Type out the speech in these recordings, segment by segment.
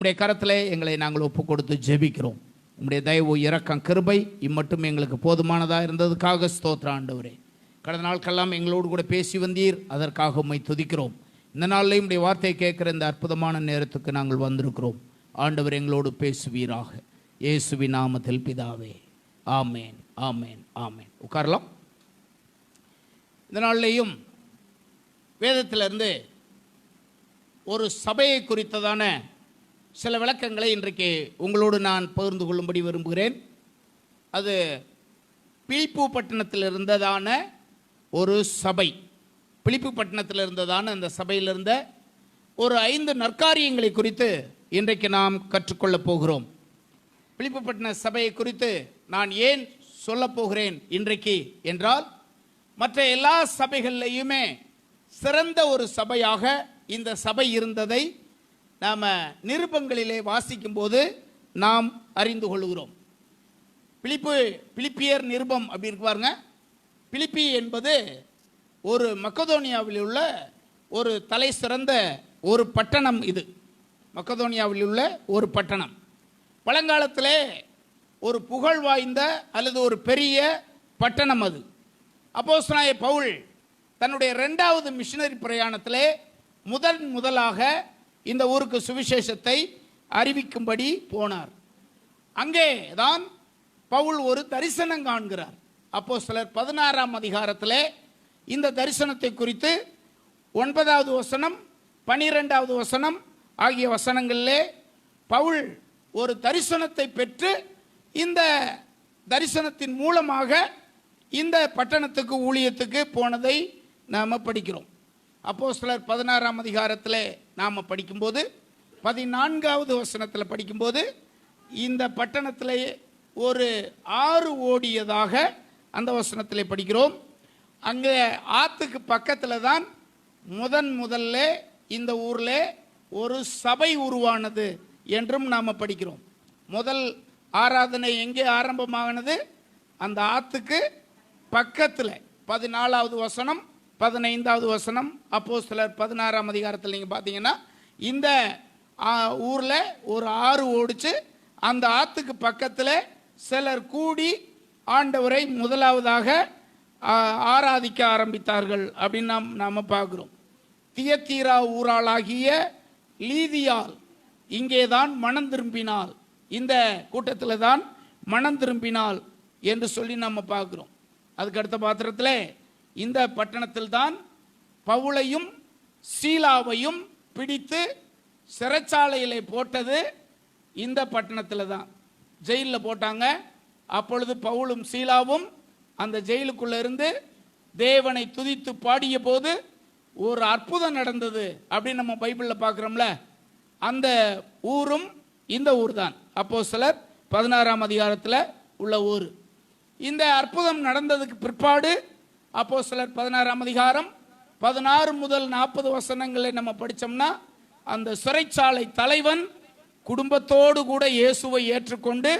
உம்முடைய கரத்திலே எங்களை நாங்கள் ஒப்பு கொடுத்து ஜெபிக்கிறோம். உம்முடைய தயவு, இரக்கம், கிருபை இம்மட்டும் எங்களுக்கு போதுமானதாக இருந்ததுக்காக ஸ்தோத்திரம் ஆண்டவரே. கடந்த நாட்கெல்லாம் எங்களோடு கூட பேசி வந்தீர், அதற்காக உம்மை துதிக்கிறோம். இந்த நாளில் உம்முடைய வார்த்தையை கேட்கிற இந்த அற்புதமான நேரத்துக்கு நாங்கள் வந்திருக்கிறோம். ஆண்டவர் எங்களோடு பேசுவீராக. இயேசுவின் நாமத்தில் பிதாவே, ஆமேன், ஆமேன், ஆமேன். உட்காரலாம். இந்த நாளிலேயும் வேதத்திலிருந்து ஒரு சபையை குறித்ததான சில விளக்கங்களை இன்றைக்கு உங்களோடு நான் பகிர்ந்து கொள்ளும்படி விரும்புகிறேன். அது பிலிப்பு பட்டணத்தில் இருந்ததான ஒரு சபை. பிலிப்பு பட்டணத்தில் இருந்ததான அந்த சபையில் இருந்த ஒரு 5 நற்காரியங்களை குறித்து இன்றைக்கு நாம் கற்றுக்கொள்ளப் போகிறோம். பிலிப்பு பட்டண சபையை குறித்து நான் ஏன் சொல்லப் போகிறேன் இன்றைக்கு என்றால், மற்ற எல்லா சபைகளிலேயுமே சிறந்த ஒரு சபையாக இந்த சபை இருந்ததை நாம் நிருபங்களிலே வாசிக்கும் போது நாம் அறிந்து கொள்கிறோம். பிலிப்பியர் நிருபம் அப்படி இருக்கு பாருங்க. பிலிப்பி என்பது ஒரு மக்கதோனியாவில் உள்ள ஒரு தலை சிறந்த ஒரு பட்டணம். இது மக்கதோனியாவில் உள்ள ஒரு பட்டணம். பழங்காலத்திலே ஒரு புகழ் வாய்ந்த அல்லது ஒரு பெரிய பட்டணம் அது. அப்போஸ்தலனாகிய பவுல் தன்னுடைய 2வது மிஷனரி பிரயாணத்திலே முதலாக இந்த ஊருக்கு சுவிசேஷத்தை அறிவிக்கும்படி போனார். அங்கே தான் பவுல் ஒரு தரிசனம் காண்கிறார். அப்போஸ்தலர் 16ஆம் அதிகாரத்திலே இந்த தரிசனத்தை குறித்து 9வது வசனம் 12வது வசனம் ஆகிய வசனங்களிலே பவுல் ஒரு தரிசனத்தை பெற்று இந்த தரிசனத்தின் மூலமாக இந்த பட்டணத்துக்கு ஊழியத்துக்கு போனதை நாம் படிக்கிறோம். அப்போஸ்தலர் 16ஆம் அதிகாரத்தில் நாம் படிக்கும்போது 14வது வசனத்தில் படிக்கும்போது இந்த பட்டணத்தில் ஒரு ஆறு ஓடியதாக அந்த வசனத்தில் படிக்கிறோம். அங்கே ஆற்றுக்கு பக்கத்தில் தான் முதல்ல இந்த ஊரில் ஒரு சபை உருவானது என்றும் நாம் படிக்கிறோம். முதல் ஆராதனை எங்கே ஆரம்பமானது? அந்த ஆற்றுக்கு பக்கத்தில். 14வது வசனம் 15வது வசனம் அப்போஸ்தலர் 16ஆம் அதிகாரத்தில் நீங்கள் பார்த்தீங்கன்னா இந்த ஊரில் ஒரு ஆறு ஓடிச்சு. அந்த ஆற்றுக்கு பக்கத்தில் சிலர் கூடி ஆண்டவரை முதலாவதாக ஆராதிக்க ஆரம்பித்தார்கள் அப்படின்னு நாம் பார்க்குறோம். தியத்தீரா ஊராளாகிய லீதியால் இங்கே தான் மனம் திரும்பினாள், இந்த கூட்டத்தில் தான் மனம் திரும்பினாள் என்று சொல்லி நம்ம பார்க்குறோம். அதுக்கு அடுத்த பாத்திரத்தில் இந்த பட்டணத்தில் தான் பவுலையும் சீலாவையும் பிடித்து சிறைச்சாலையில் போட்டது. இந்த பட்டணத்தில் தான் ஜெயிலில் போட்டாங்க. அப்பொழுது பவுலும் சீலாவும் அந்த ஜெயிலுக்குள்ள இருந்து தேவனை துதித்து பாடிய போது ஒரு அற்புதம் நடந்தது அப்படின்னு நம்ம பைபிளில் பார்க்குறோம்ல. அந்த ஊரும் இந்த ஊர் தான். அப்போஸ்தலர் 16ஆம் அதிகாரத்தில் உள்ள ஊர். இந்த அற்புதம் நடந்ததுக்கு பிற்பாடு அப்போஸ்தலர் 16ஆம் அதிகாரம் 16 முதல் 40 வசனங்களை நம்ம படித்தோம்னா, அந்த சிறைச்சாலை தலைவன் குடும்பத்தோடு கூட இயேசுவை ஏற்றுக்கொண்டு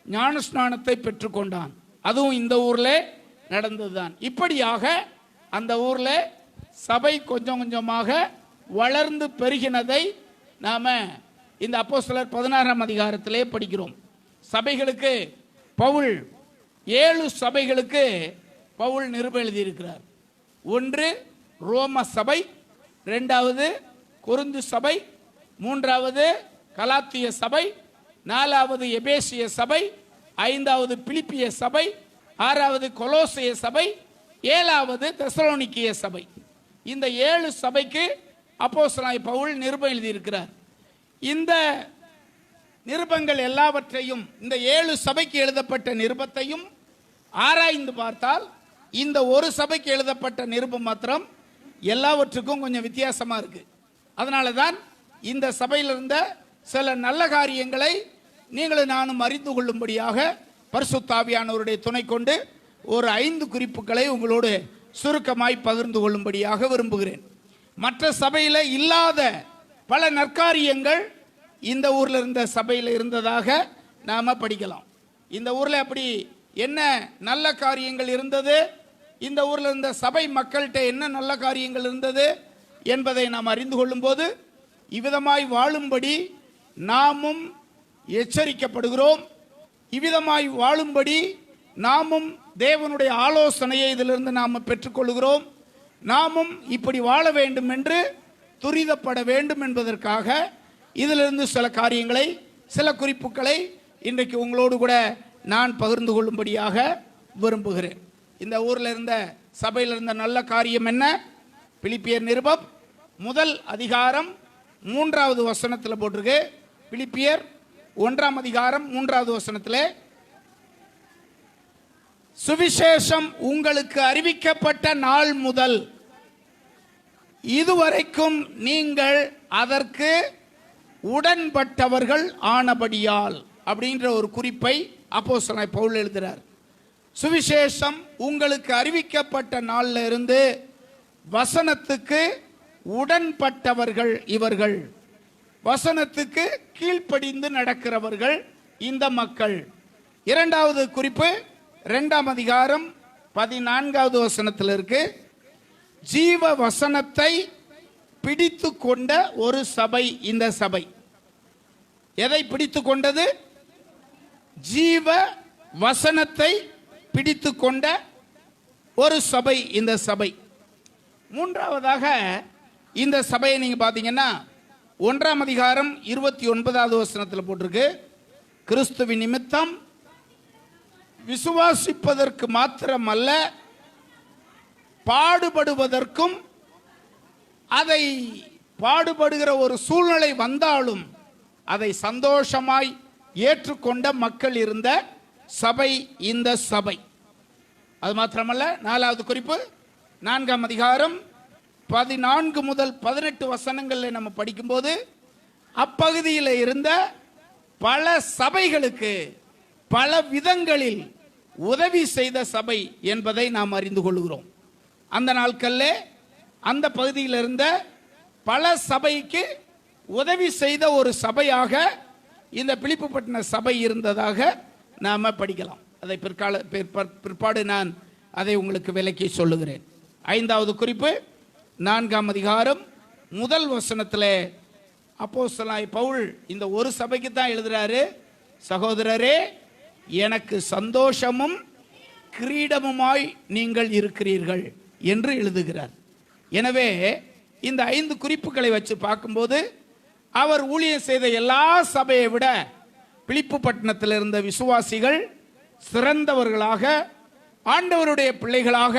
ஞானஸ்நானத்தை பெற்றுக்கொண்டான். அதுவும் இந்த ஊரில் நடந்தது தான். இப்படியாக அந்த ஊரில் சபை கொஞ்சம் கொஞ்சமாக வளர்ந்து பெருகினதை நாம் இந்த அப்போஸ்தலர் 16ஆம் அதிகாரத்திலே படிக்கிறோம். சபைகளுக்கு பவுல் 7 சபைகளுக்கு பவுல் நிருபம் எழுதியிருக்கிறார். 1 ரோம சபை, 2வது கொரிந்து சபை, 3வது கலாத்திய சபை, 4வது எபேசிய சபை, 5வது பிலிப்பிய சபை, 6வது கொலோசைய சபை, 7வது தெசலோனிக்கிய சபை. இந்த 7 சபைக்கு அப்போஸ்தலனாகிய பவுல் நிருபம் எழுதியிருக்கிறார். இந்த நிருபங்கள் எல்லாவற்றையும், இந்த 7 சபைக்கு எழுதப்பட்ட நிருபத்தையும் ஆராய்ந்து பார்த்தால் இந்த ஒரு சபைக்கு எழுதப்பட்ட நிருபம் மாத்திரம் எல்லாவற்றுக்கும் கொஞ்சம் வித்தியாசமாக இருக்குது. அதனால தான் இந்த சபையில் இருந்த சில நல்ல காரியங்களை நீங்களும் நானும் அறிந்து கொள்ளும்படியாக பரிசுத்த ஆவியானவருடைய துணை கொண்டு ஒரு 5 குறிப்புகளை உங்களோடு சுருக்கமாய் பகிர்ந்து கொள்ளும்படியாக விரும்புகிறேன். மற்ற சபையில் இல்லாத பல நற்காரியங்கள் இந்த ஊரில் இருந்த சபையில் இருந்ததாக நாம் படிக்கலாம். இந்த ஊரில் அப்படி என்ன நல்ல காரியங்கள் இருந்தது, இந்த ஊரில் இருந்த சபை மக்கள்கிட்ட என்ன நல்ல காரியங்கள் இருந்தது என்பதை நாம் அறிந்து கொள்ளும் போது இவ்விதமாய் வாழும்படி நாமும் எச்சரிக்கப்படுகிறோம். இவ்விதமாய் வாழும்படி நாமும் தேவனுடைய ஆலோசனையை இதிலிருந்து நாம் பெற்றுக்கொள்கிறோம். நாமும் இப்படி வாழ வேண்டும் என்று துரிதப்பட வேண்டும் என்பதற்காக இதிலிருந்து சில காரியங்களை, சில குறிப்புகளை இன்றைக்கு உங்களோடு கூட நான் பகிர்ந்து கொள்ளும்படியாக விரும்புகிறேன். இந்த ஊரில் இருந்த சபையில் இருந்த நல்ல காரியம் என்ன? பிலிப்பியர் நிருபம் 1 அதிகாரம் 3வது வசனத்தில் போட்டிருக்கு. பிலிப்பியர் 1 அதிகாரம் 3வது வசனத்தில், சுவிசேஷம் உங்களுக்கு அறிவிக்கப்பட்ட நாள் முதல் இதுவரைக்கும் நீங்கள் அதற்கு உடன்பட்டவர்கள் ஆனபடியால் அப்படின்ற ஒரு குறிப்பை அப்போஸ்தலனாகிய பவுல் எழுதுகிறார். சுவிசேஷம் உங்களுக்கு அறிவிக்கப்பட்ட நாள்ல இருந்து வசனத்துக்கு உடன்பட்டவர்கள் இவர்கள். வசனத்துக்கு கீழ்ப்படிந்து நடக்கிறவர்கள் இந்த மக்கள். 2வது குறிப்பு 2 அதிகாரம் 14வது வசனத்தில் இருக்கு. ஜீவ வசனத்தை பிடித்து கொண்ட ஒரு சபை இந்த சபை. எதை பிடித்து கொண்டது? ஜீவ வசனத்தை பிடித்து கொண்ட ஒரு சபை இந்த சபை. 3வதாக இந்த சபையை நீங்க பாத்தீங்கன்னா 1 அதிகாரம் 29வது வசனத்தில் போட்டிருக்கு. கிறிஸ்துவின் நிமித்தம் விசுவாசிப்பதற்கு மாத்திரமல்ல, பாடுபடுவதற்கும், அதை பாடுபடுகிற ஒரு சூழ்நிலை வந்தாலும் அதை சந்தோஷமாய் ஏற்றுக்கொண்ட மக்கள் இருந்த சபை இந்த சபை. அது மாத்திரமல்ல, 4வது குறிப்பு 4 அதிகாரம் 14 முதல் 18 வசனங்களில் நம்ம படிக்கும்போது அப்பகுதியில் இருந்த பல சபைகளுக்கு பல விதங்களில் உதவி செய்த சபை என்பதை நாம் அறிந்து கொள்கிறோம். அந்த நாட்களில் அந்த பகுதியில் இருந்த பல சபைக்கு உதவி செய்த ஒரு சபையாக இந்த பிலிப்புப்பட்டின சபை இருந்ததாக நாம் படிக்கலாம். அதை பிற்பாடு நான் அதை உங்களுக்கு விளக்கி சொல்லுகிறேன். 5வது குறிப்பு 4 அதிகாரம் 1 வசனத்தில் அப்போஸ்தலனாகிய பவுல் இந்த ஒரு சபைக்கு தான் எழுதுறாரு. சகோதரரே, எனக்கு சந்தோஷமும் கிரீடமுமாய் நீங்கள் இருக்கிறீர்கள் என்று எழுதுகிறார். எனவே இந்த 5 குறிப்புகளை வச்சு பார்க்கும்போது அவர் ஊழியம் செய்த எல்லா சபையை விட பிலிப்புப்பட்டினத்தில் இருந்த விசுவாசிகள் சிறந்தவர்களாக, ஆண்டவருடைய பிள்ளைகளாக,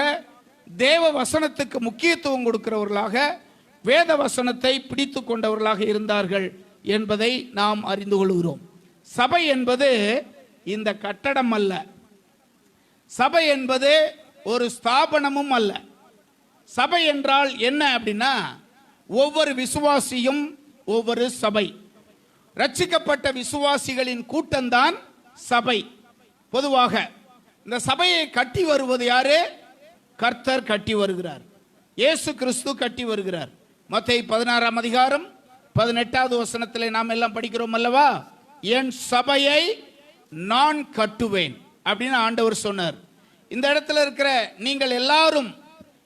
தேவ வசனத்துக்கு முக்கியத்துவம் கொடுக்கிறவர்களாக, வேத வசனத்தை பிடித்து கொண்டவர்களாக இருந்தார்கள் என்பதை நாம் அறிந்து கொள்கிறோம். சபை என்பது இந்த கட்டடம் அல்ல. சபை என்பது ஒரு ஸ்தாபனமும் அல்ல. சபை என்றால் என்ன அப்படின்னா, ஒவ்வொரு விசுவாசியும் ஒவ்வொரு சபை. ரட்சிக்கப்பட்ட விசுவாசிகளின் கூட்டம்தான் சபை. பொதுவாக இந்த சபையை கட்டி வருவது யாரு? கர்த்தர் கட்டி வருகிறார். இயேசு கிறிஸ்து கட்டி வருகிறார். மத்தேயு 16 அதிகாரம் 18வது வசனத்திலே நாம் எல்லாம் படிக்கிறோம் அல்லவா? என் சபையை நான் கட்டுவேன் அப்படின்னு ஆண்டவர் சொன்னார். இந்த இடத்துல இருக்கிற நீங்கள் எல்லாரும்,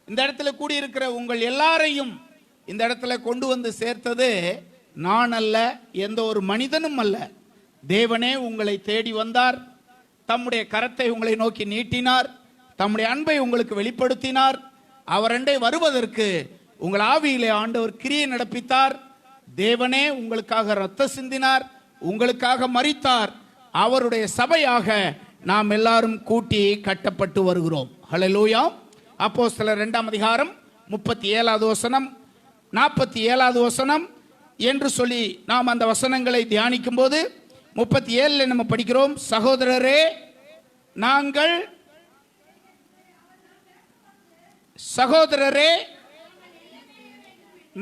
இந்த இடத்துல கூடியிருக்கிற உங்கள் எல்லாரையும் இந்த இடத்துல கொண்டு வந்து சேர்த்தது நான் அல்ல, எந்த ஒரு மனிதனும் அல்ல. தேவனே உங்களை தேடி வந்தார். தம்முடைய கரத்தை உங்களை நோக்கி நீட்டினார். தம்முடைய அன்பை உங்களுக்கு வெளிப்படுத்தினார். அவரண்டை வருவதற்கு உங்கள் ஆவியிலே ஆண்டவர் கிரியை நடப்பித்தார். தேவனே உங்களுக்காக இரத்தம் சிந்தினார், உங்களுக்காக மரித்தார். அவருடைய சபையாக நாம் எல்லாரும் கூட்டி கட்டப்பட்டு வருகிறோம். ஹல்லேலூயா. அப்போஸ்தலர் 2 அதிகாரம் 37வது வசனம், 47வது வசனம் என்று சொல்லி நாம் அந்த வசனங்களை தியானிக்கும் போது 37 நம்ம படிக்கிறோம். சகோதரரே,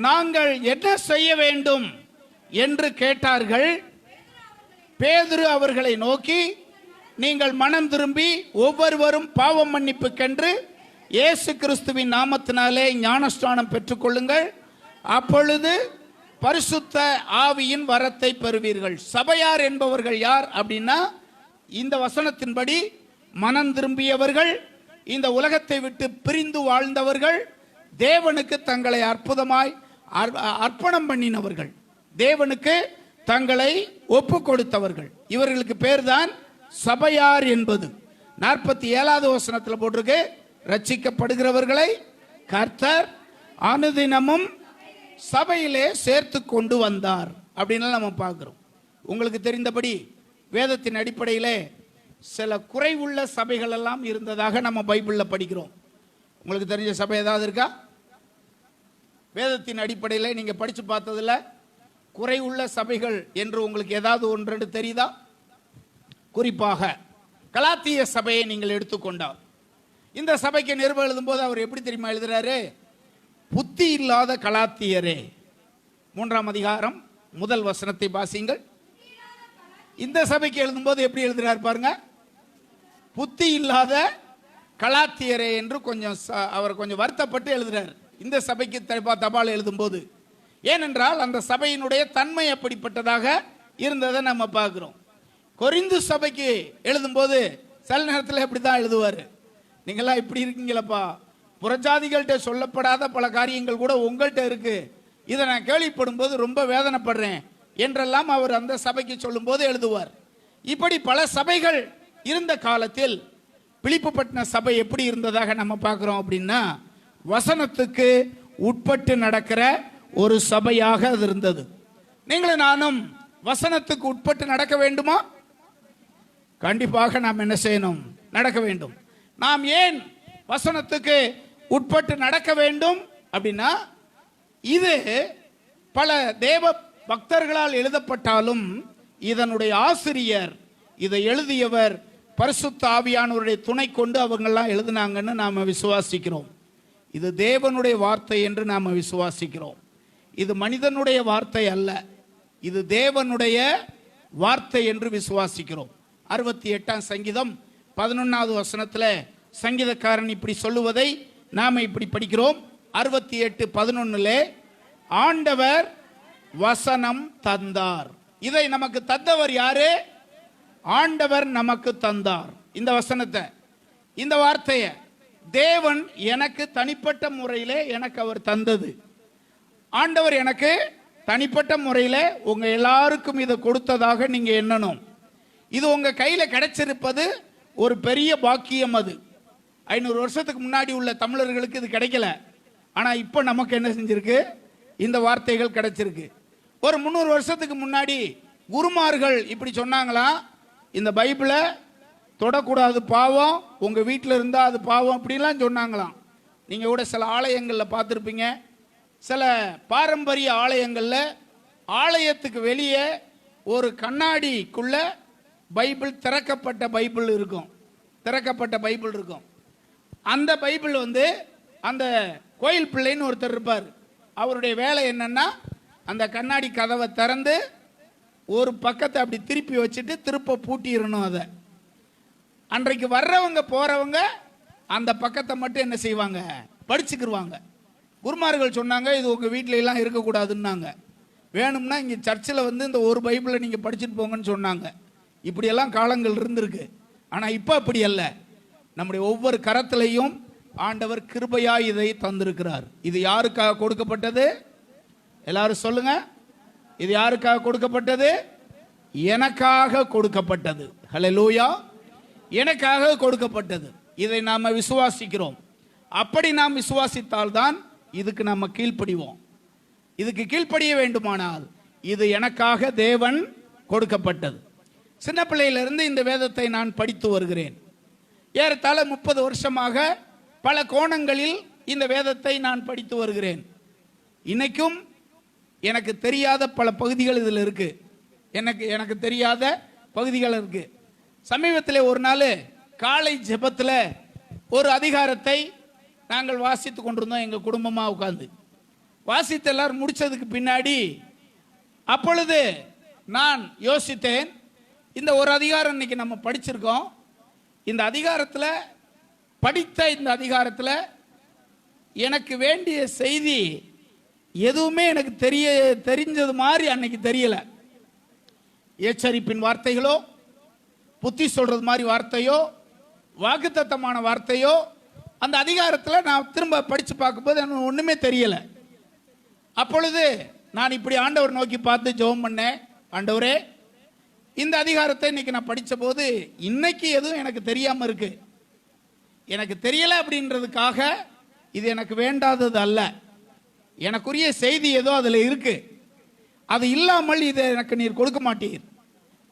நாங்கள் என்ன செய்ய வேண்டும் என்று கேட்டார்கள். பேதுரு அவர்களை நோக்கி, நீங்கள் மனம் திரும்பி ஒவ்வொருவரும் பாவம் மன்னிப்புக்கென்று இயேசு கிறிஸ்துவின் நாமத்தினாலே ஞானஸ்நானம் பெற்றுக்கொள்ளுங்கள், அப்பொழுது பரிசுத்த ஆவியின் வரத்தை பெறுவீர்கள். சபையார் என்பவர்கள் யார் அப்படின்னா, இந்த வசனத்தின்படி மனம் திரும்பியவர்கள், இந்த உலகத்தை விட்டு பிரிந்து வாழ்ந்தவர்கள், தேவனுக்கு தங்களை அற்புதமாய் அர்ப்பணம் பண்ணினவர்கள், தேவனுக்கு தங்களை ஒப்பு கொடுத்தவர்கள். இவர்களுக்கு பேர் தான் சபையார் என்பது. 47வது வசனத்தில் போட்டிருக்கு, ரட்சிக்கப்படுகிறவர்களை கர்த்தர் அனுதினமும் சபையிலே சேர்த்து கொண்டு வந்தார் அப்படின்னு நம்ம பார்க்கிறோம். உங்களுக்கு தெரிந்தபடி வேதத்தின் அடிப்படையிலே சில குறைவுள்ள சபைகள் எல்லாம் இருந்ததாக நம்ம பைபிளில் படிக்கிறோம். உங்களுக்கு தெரிஞ்ச சபை ஏதாவது இருக்கா? வேதத்தின் அடிப்படையில் நீங்க படிச்சு பார்த்ததுல குறைவுள்ள சபைகள் என்று உங்களுக்கு ஏதாவது ஒன்று தெரியுதா? குறிப்பாக கலாத்திய சபையை நீங்கள் எடுத்துக்கொண்டால், இந்த சபைக்கு நிருபம் எழுதும்போது அவர் எப்படி தெரியுமா எழுதுறாரு? புத்தி இல்லாத கலாத்தியரே. 3ஆம் அதிகாரம் 1 வசனத்தை வாசிங்கள். இந்த சபைக்கு எழுதும்போது எப்படி எழுதுறாரு பாருங்க, புத்தி இல்லாத கலாத்தியரே என்று அவர் கொஞ்சம் வருத்தப்பட்டு எழுதுறாரு இந்த சபைக்கு தபால் எழுதும்போது. ஏனென்றால் அந்த சபையினுடைய தன்மை அப்படிப்பட்டதாக இருந்ததை நம்ம பார்க்கிறோம். கொரிந்து சபைக்கு எழுதும்போது சில நேரத்தில் இப்படிதான் எழுதுவார், நீங்களாம் இப்படி இருக்கீங்களப்பா, புறஜாதிகள்கிட்ட சொல்லப்படாத பல காரியங்கள் கூட உங்கள்கிட்ட இருக்கு, இதை நான் கேள்விப்படும் போது ரொம்ப வேதனைப்படுறேன் என்றெல்லாம் அவர் அந்த சபைக்கு சொல்லும் போது எழுதுவார். இப்படி பல சபைகள் இருந்த காலத்தில் பிலிப்பு சபை எப்படி இருந்ததாக நம்ம பார்க்கிறோம் அப்படின்னா, வசனத்துக்கு உட்பட்டு நடக்கிற ஒரு சபையாக அது இருந்தது. நீங்களும் நானும் வசனத்துக்கு உட்பட்டு நடக்க வேண்டுமா? கண்டிப்பாக நாம் என்ன செய்யணும்? நடக்க வேண்டும். நாம் ஏன் வசனத்துக்கு உட்பட்டு நடக்க வேண்டும் அப்படின்னா, இது பல தேவ பக்தர்களால் எழுதப்பட்டாலும் இதனுடைய ஆசிரியர், இதை எழுதியவர் பரிசுத்த ஆவியானவருடைய துணை கொண்டு அவங்கெல்லாம் எழுதினாங்கன்னு நாம விசுவாசிக்கிறோம். இது தேவனுடைய வார்த்தை என்று நாம விசுவாசிக்கிறோம். இது மனிதனுடைய வார்த்தை அல்ல, இது தேவனுடைய வார்த்தை என்று விசுவாசிக்கிறோம். 68ஆம் சங்கீதம் 11வது வசனத்தில் சங்கீதக்காரன் இப்படி சொல்லுவதை நாம இப்படி படிக்கிறோம். 68:11 ஆண்டவர் வசனம் தந்தார். இதை நமக்கு தந்தவர் யாரு? ஆண்டவர் நமக்கு தந்தார். இந்த வசனத்தை, இந்த வார்த்தையை தேவன் எனக்கு தனிப்பட்ட முறையிலே எனக்கு அவர் தந்தது. ஆண்டவர் எனக்கு தனிப்பட்ட முறையில் உங்க எல்லாருக்கும் இதை கொடுத்ததாக நீங்க எண்ணணும். இது உங்க கையில கிடைச்சிருப்பது ஒரு பெரிய பாக்கியம். அது 500 வருஷத்துக்கு முன்னாடி உள்ள தமிழர்களுக்கு இது கிடைக்கல. ஆனா இப்ப நமக்கு என்ன செஞ்சிருக்கு? இந்த வார்த்தைகள் கிடைச்சிருக்கு. ஒரு 300 வருஷத்துக்கு முன்னாடி குருமார்கள் இப்படி சொன்னாங்களா, இந்த பைபிளை தொடக்கூடாது, பாவம், உங்க வீட்டில் இருந்தா அது பாவம், அப்படிலாம் சொன்னாங்களாம். நீங்க கூட சில ஆலயங்களில் பார்த்துருப்பீங்க. சில பாரம்பரிய ஆலயங்களில் ஆலயத்துக்கு வெளியே ஒரு கண்ணாடிக்குள்ள பைபிள், திறக்கப்பட்ட பைபிள் இருக்கும். திறக்கப்பட்ட பைபிள் இருக்கும். அந்த பைபிள் அந்த கோயில் பிள்ளைன்னு ஒருத்தர் இருப்பார். அவருடைய வேலை என்னன்னா, அந்த கண்ணாடி கதவை திறந்து ஒரு பக்கத்தை அப்படி திருப்பி வச்சுட்டு திருப்ப பூட்டிடணும். அதை அன்றைக்கு வர்றவங்க போறவங்க அந்த பக்கத்தை மட்டும் என்ன செய்வாங்க? படிச்சுக்கிருவாங்க. குருமார்கள் சொன்னாங்க, இது உங்க வீட்டில எல்லாம் இருக்கக்கூடாதுன்னாங்க. வேணும்னா இங்க சர்ச்சில் இந்த ஒரு பைபிளை நீங்க படிச்சுட்டு போங்கன்னு சொன்னாங்க. இப்படியெல்லாம் காலங்கள் இருந்திருக்கு. ஆனா இப்ப அப்படி அல்ல. நம்முடைய ஒவ்வொரு கரத்திலையும் ஆண்டவர் கிருபையா இதை தந்திருக்கிறார். இது யாருக்காக கொடுக்கப்பட்டது? எல்லாரும் சொல்லுங்க. இது யாருக்காக கொடுக்கப்பட்டது? எனக்காக கொடுக்கப்பட்டது. ஹல்லேலூயா. எனக்காக கொடுக்கப்பட்டது. இதை நாம விசுவாசிக்கிறோம். அப்படி நாம் விசுவாசித்தால் தான் இதுக்கு நம்ம கீழ்ப்படிவோம். இதுக்கு கீழ்ப்படிய வேண்டுமானால் இது எனக்காக தேவன் கொடுக்கப்பட்டது. சின்ன பிள்ளையிலிருந்து இந்த வேதத்தை நான் படித்து வருகிறேன். ஏறத்தாழ 30 வருஷமாக பல கோணங்களில் இந்த வேதத்தை நான் படித்து வருகிறேன். இன்னைக்கும் எனக்கு தெரியாத பல பகுதிகள் இதில் இருக்கு. எனக்கு தெரியாத பகுதிகள் இருக்கு. சமீபத்தில் ஒரு நாள் காலை ஜெபத்தில் ஒரு அதிகாரத்தை நாங்கள் வாசித்து கொண்டிருந்தோம். எங்கள் குடும்பமாக உட்கார்ந்து வாசித்து எல்லாரும் முடிச்சதுக்கு பின்னாடி அப்பொழுது நான் யோசித்தேன், இந்த ஒரு அதிகாரம் இன்னைக்கு நம்ம படிச்சிருக்கோம். இந்த அதிகாரத்தில் படித்த இந்த அதிகாரத்தில் எனக்கு வேண்டிய செய்தி எதுவுமே எனக்கு தெரிஞ்சது மாதிரி அன்னைக்கு தெரியல. எச்சரிப்பின் வார்த்தைகளோ, புத்தி சொல்றது மாதிரி வார்த்தையோ, வாக்குத்தத்தமான வார்த்தையோ அந்த அதிகாரத்தில் நான் திரும்ப படித்து பார்க்கும்போது எனக்கு ஒன்றுமே தெரியல. அப்பொழுது நான் இப்படி ஆண்டவர் நோக்கி பார்த்து ஜெபம் பண்ணேன். ஆண்டவரே, இந்த அதிகாரத்தை இன்னைக்கு நான் படித்த போது இன்னைக்கு எதுவும் எனக்கு தெரியாமல் இருக்கு. எனக்கு தெரியல அப்படின்றதுக்காக இது எனக்கு வேண்டாதது அல்ல. எனக்குரிய செய்தி ஏதோ அதில் இருக்கு. அது இல்லாமல் இதை எனக்கு நீர் கொடுக்க மாட்டீர்.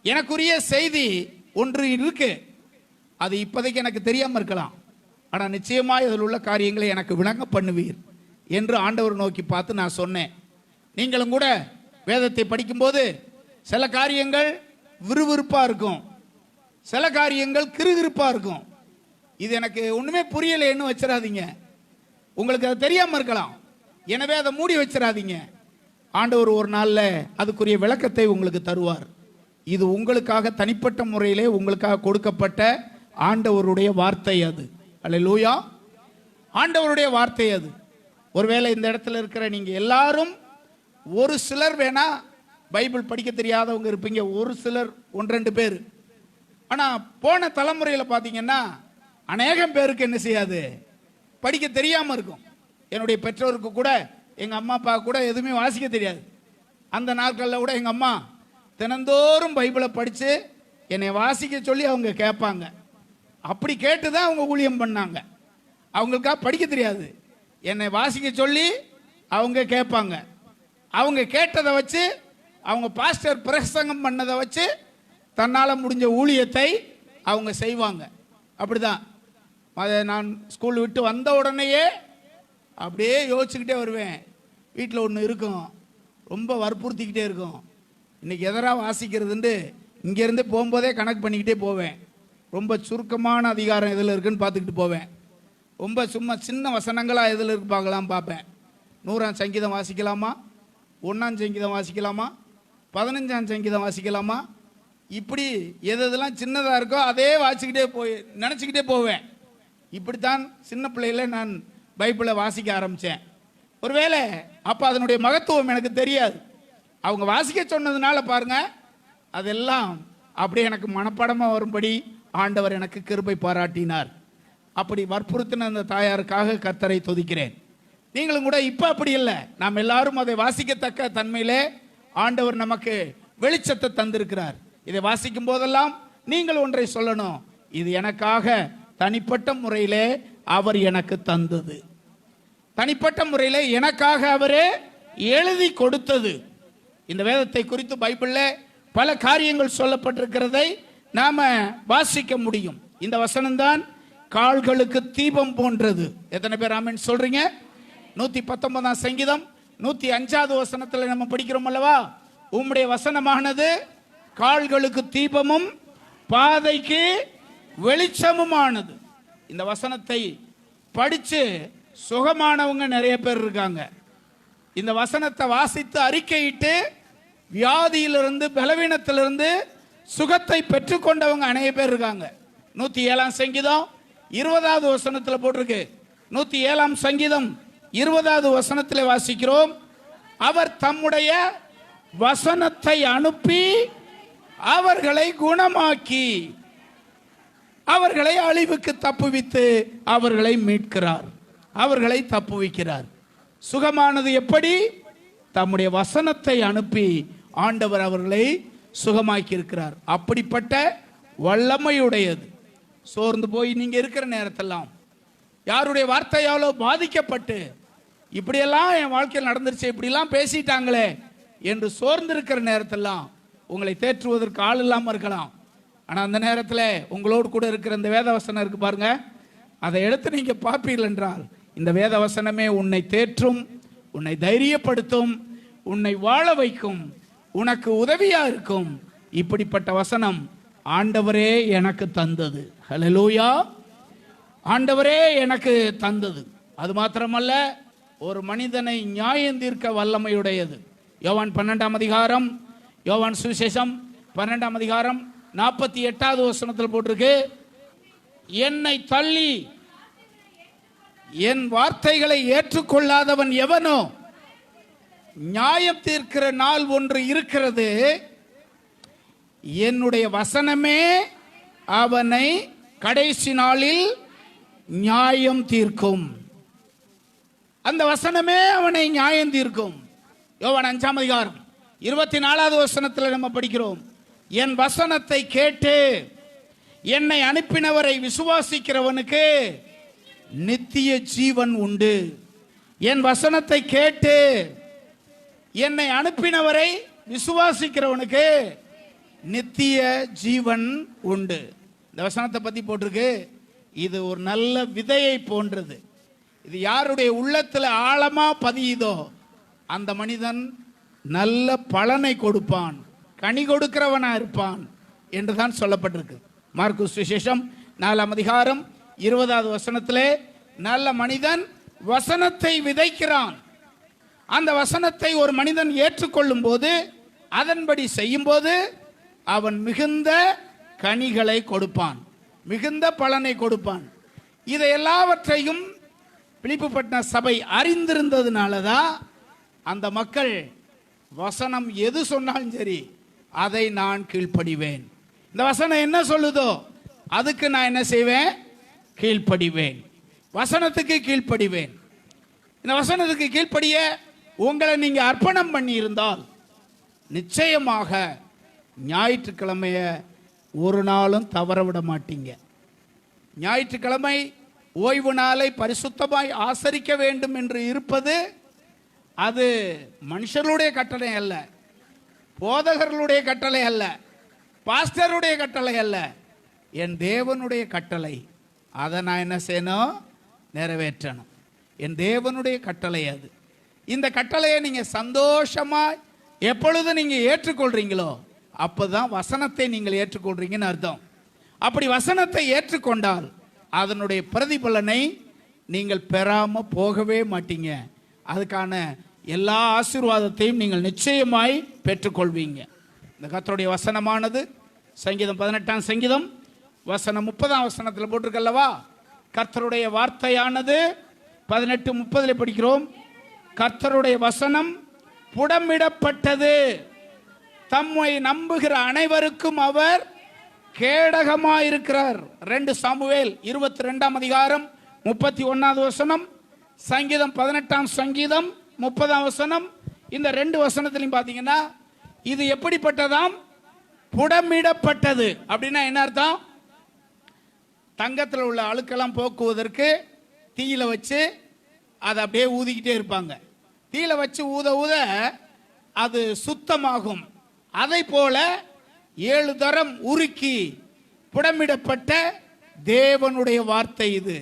எனக்குரிய செய்தி ஒன்று இருக்கு. அது இப்போதைக்கு எனக்கு தெரியாமல் இருக்கலாம். ஆனால் நிச்சயமாக இதில் உள்ள காரியங்களை எனக்கு விளங்க பண்ணுவீர் என்று ஆண்டவர் நோக்கி பார்த்து நான் சொன்னேன். நீங்களும் கூட வேதத்தை படிக்கும்போது சில காரியங்கள் விறுவிறுப்பாக இருக்கும், சில காரியங்கள் கிறுகிறுப்பாக இருக்கும். இது எனக்கு ஒன்றுமே புரியலைன்னு வச்சிடாதீங்க. உங்களுக்கு அது தெரியாமல் இருக்கலாம், எனவே அதை மூடி வச்சிடாதீங்க. ஆண்டவர் ஒரு நாளில் அதுக்குரிய விளக்கத்தை உங்களுக்கு தருவார். இது உங்களுக்காக தனிப்பட்ட முறையிலே உங்களுக்காக கொடுக்கப்பட்ட ஆண்டவருடைய வார்த்தை. அது அல்லேலூயா, ஆண்டவருடைய வார்த்தை. அது ஒருவேளை இந்த இடத்துல இருக்கிற நீங்கள் எல்லாரும் ஒரு சிலர் வேணா பைபிள் படிக்க தெரியாதவங்க இருப்பீங்க, ஒரு சிலர் 1-2 பேர். ஆனால் போன தலைமுறையில் பார்த்தீங்கன்னா அநேகம் பேருக்கு என்ன செய்யாது, படிக்க தெரியாமல் இருக்கும். என்னுடைய பெற்றோருக்கு கூட, எங்கள் அம்மா அப்பா கூட எதுவுமே வாசிக்க தெரியாது. அந்த நாட்களில் கூட எங்கள் அம்மா தினந்தோறும் பைபிளை படித்து என்னை வாசிக்க சொல்லி அவங்க கேட்பாங்க. அப்படி கேட்டு தான் அவங்க ஊழியம் பண்ணாங்க. அவங்களுக்காக படிக்க தெரியாது, என்னை வாசிக்க சொல்லி அவங்க கேட்பாங்க. அவங்க கேட்டதை வச்சு, அவங்க பாஸ்டர் பிரசங்கம் பண்ணதை வச்சு தன்னால் முடிஞ்ச ஊழியத்தை அவங்க செய்வாங்க. அப்படிதான் அதை நான் ஸ்கூல் விட்டு வந்த உடனேயே அப்படியே யோசிச்சுக்கிட்டே வருவேன். வீட்டில் ஒன்று இருக்கும், ரொம்ப வற்புறுத்திக்கிட்டே இருக்கும். இன்றைக்கி எதராக வாசிக்கிறதுன்ட்டு இங்கேருந்து போகும்போதே கணக்கு பண்ணிக்கிட்டே போவேன். ரொம்ப சுருக்கமான அதிகாரம் எதில் இருக்குன்னு பார்த்துக்கிட்டு போவேன். ரொம்ப சும்மா சின்ன வசனங்களாக எதில் இருக்கு பார்க்கலாம் பார்ப்பேன். 100ஆம் சங்கீதம் வாசிக்கலாமா, 1ஆம் சங்கீதம் வாசிக்கலாமா, 15ஆம் சங்கீதம் வாசிக்கலாமா, இப்படி எதெல்லாம் சின்னதாக இருக்கோ அதே வாசிக்கிட்டே நினச்சிக்கிட்டே போவேன். இப்படித்தான் சின்ன பிள்ளையில நான் பைபிளை வாசிக்க ஆரம்பித்தேன். ஒருவேளை அப்போ அதனுடைய மகத்துவம் எனக்கு தெரியாது. அவங்க வாசிக்க சொன்னதுனால பாருங்க, அதெல்லாம் அப்படியே எனக்கு மனப்பாடமாக வரும்படி ஆண்டவர் எனக்கு கிருபை பாராட்டினார். அப்படி வற்புறுத்தின அந்த தாயாருக்காக கர்த்தரை துதிக்கிறேன். நீங்களும் கூட இப்போ அப்படி இல்லை, நாம் எல்லாரும் அதை வாசிக்கத்தக்க தன்மையிலே ஆண்டவர் நமக்கு வெளிச்சத்தை தந்திருக்கிறார். இதை வாசிக்கும் போதெல்லாம் நீங்கள் ஒன்றை சொல்லணும், இது எனக்காக தனிப்பட்ட முறையிலே அவர் எனக்கு தந்தது, தனிப்பட்ட முறையிலே எனக்காக அவரே எழுதி கொடுத்தது. இந்த வேதத்தை குறித்து பைபிளில் பல காரியங்கள் சொல்லப்பட்டிருக்கிறதை நாம வாசிக்க முடியும். இந்த வசனம்தான் கால்களுக்கு தீபம் போன்றது. எத்தனை பேர் ஆமென் சொல்றீங்க? 119ஆம் சங்கீதம் 105வது வசனத்தில் நம்ம படிக்கிறோம் அல்லவா, உம்முடைய வசனமானது கால்களுக்கு தீபமும் பாதைக்கு வெளிச்சமுமானது. இந்த வசனத்தை படிச்சு சுகமானவங்க நிறைய பேர் இருக்காங்க. இந்த வசனத்தை வாசித்து அறிக்கையிட்டு வியாதியிலிருந்து பலவீனத்திலிருந்து சுகத்தை பெற்றுக்கொண்டவங்க அநேக பேர் இருக்காங்க. 107ஆம் சங்கீதம் 20வது வசனத்தில் போட்டிருக்கு. 107ஆம் சங்கீதம் 20வது வசனத்தில் வாசிக்கிறோம், அவர் தம்முடைய வசனத்தை அனுப்பி அவர்களை குணமாக்கி அவர்களை அழிவுக்கு தப்புவித்து அவர்களை மீட்கிறார், அவர்களை தப்புவிக்கிறார். சுகமானது எப்படி? தம்முடைய வசனத்தை அனுப்பி ஆண்டவர் அவர்களை சுகமாக்கி இருக்கிறார். அப்படிப்பட்ட வல்லமையுடையது. சோர்ந்து போய் நீங்க இருக்கிற நேரத்தெல்லாம், யாருடைய வார்த்தையாலோ பாதிக்கப்பட்டு இப்படியெல்லாம் என் வாழ்க்கையில் நடந்துருச்சு, இப்படிலாம் பேசிட்டாங்களே என்று சோர்ந்து இருக்கிற நேரத்தெல்லாம் உங்களை தேற்றுவதற்கு ஆள் இல்லாமல் இருக்கலாம். ஆனால் அந்த நேரத்தில் உங்களோடு கூட இருக்கிற இந்த வேதவசனம் இருக்கு பாருங்க, அதை எடுத்து நீங்க பார்ப்பீர்கள் என்றால் இந்த வேதவசனமே உன்னை தேற்றும், உன்னை தைரியப்படுத்தும், உன்னை வாழ வைக்கும், உனக்கு உதவியா இருக்கும். இப்படிப்பட்ட வசனம் ஆண்டவரே எனக்கு தந்தது. ஹல்லேலூயா, ஆண்டவரே எனக்கு தந்தது. அது மாத்திரமல்ல, ஒரு மனிதனை நியாயம் தீர்க்க வல்லமையுடையது. யோவான் 12ஆம் அதிகாரம், யோவான் சுவிசேஷம் 12ஆம் அதிகாரம் 48வது வசனத்தில் போட்டிருக்கு, என்னை தள்ளி என் வார்த்தைகளை ஏற்றுக்கொள்ளாதவன் எவனோ நியாயம் தீர்க்கிற நாள் ஒன்று இருக்கிறது, என்னுடைய வசனமே அவனை கடைசி நாளில் நியாயம் தீர்க்கும். அந்த வசனமே அவனை நியாயம் தீர்க்கும். யோவான் 5ஆம் அதிகாரம் 24வது வசனத்தில் நம்ம படிக்கிறோம், என் வசனத்தை கேட்டு என்னை அனுப்பினவரை விசுவாசிக்கிறவனுக்கு நித்திய ஜீவன் உண்டு. என் வசனத்தை கேட்டு என்னை அனுப்பினவரை விசுவாசிக்கிறவனுக்கு நித்திய ஜீவன் உண்டு. இந்த வசனத்தை பத்தி போட்டிருக்கு, இது ஒரு நல்ல விதையை போன்றது. இது யாருடைய உள்ளத்துல ஆழமா பதியுதோ அந்த மனிதன் நல்ல பலனை கொடுப்பான், கனி கொடுக்கிறவனா இருப்பான் என்றுதான் சொல்லப்பட்டிருக்கு. மார்க்கு சுவிசேஷம் 4ஆம் அதிகாரம் 20வது வசனத்திலே நல்ல மனிதன் வசனத்தை விதைக்கிறான். அந்த வசனத்தை ஒரு மனிதன் ஏற்றுக்கொள்ளும் போது, அதன்படி செய்யும் போது அவன் மிகுந்த கனிகளை கொடுப்பான், மிகுந்த பலனை கொடுப்பான். இதை எல்லாவற்றையும் பிலிப்புப்பட்டின சபை அறிந்திருந்ததுனாலதான் அந்த மக்கள் வசனம் எது சொன்னாலும் சரி அதை நான் கீழ்ப்படிவேன். இந்த வசனம் என்ன சொல்லுதோ அதுக்கு நான் என்ன செய்வேன்? கீழ்ப்படிவேன். வசனத்துக்கு கீழ்ப்படிவேன். இந்த வசனத்துக்கு கீழ்ப்படிய உங்களை நீங்க அர்ப்பணம் பண்ணி இருந்தால் நிச்சயமாக ஞாயிற்றுக்கிழமைய ஒரு நாளும் தவற விட மாட்டீங்க. ஞாயிற்றுக்கிழமை ஓய்வு நாளை பரிசுத்தமாய் ஆசரிக்க வேண்டும் என்று இருப்பது அது மனுஷர்களுடைய கட்டளை அல்ல, போதகர்களுடைய கட்டளை அல்ல, பாஸ்டருடைய கட்டளை அல்ல, என் தேவனுடைய கட்டளை. அதை நான் என்ன செய்யணும்? நிறைவேற்றணும். என் தேவனுடைய கட்டளை அது. இந்த கட்டளையை நீங்க சந்தோஷமா எப்பொழுது நீங்க ஏற்றுக்கொள்றீங்களோ அப்பதான் வசனத்தை நீங்கள் ஏற்றுக்கொள்றீங்கன்னு அர்த்தம். அப்படி வசனத்தை ஏற்றுக்கொண்டால் அதனுடைய பிரதிபலனை நீங்கள் பெறாம போகவே மாட்டீங்க. அதுக்கான எல்லா ஆசீர்வாதத்தையும் நீங்கள் நிச்சயமாய் பெற்றுக்கொள்வீங்க. இந்த கர்த்தருடைய வசனமானது சங்கீதம் 18ஆம் சங்கீதம் வசனம் 30ஆம் வசனத்தில் போட்டிருக்கல்லவா, கர்த்தருடைய வார்த்தையானது 18:30 படிக்கிறோம், கர்த்தருடைய வசனம் புடமிடப்பட்டது, தம்மை நம்புகிற அனைவருக்கும் அவர் கேடகமாயிருக்கிறார். 2 சாமுவேல் 22ஆம் அதிகாரம் 31வது வசனம், சங்கீதம் 18ஆம் சங்கீதம் 30ஆம் வசனம். இந்த 2 வசனத்திலையும் பார்த்தீங்கன்னா இது எப்படிப்பட்டதாம்? புடமிடப்பட்டது. அப்படின்னா என்ன அர்த்தம்? தங்கத்தில் உள்ள அழுக்கெல்லாம் போக்குவதற்கு தீயில வச்சு அதை அப்படியே ஊதிக்கிட்டே இருப்பாங்க. தீயில வச்சு ஊத ஊத அது சுத்தமாகும். அதை போல 7 தரம் உருக்கி புடமிடப்பட்ட தேவனுடைய வார்த்தை இது.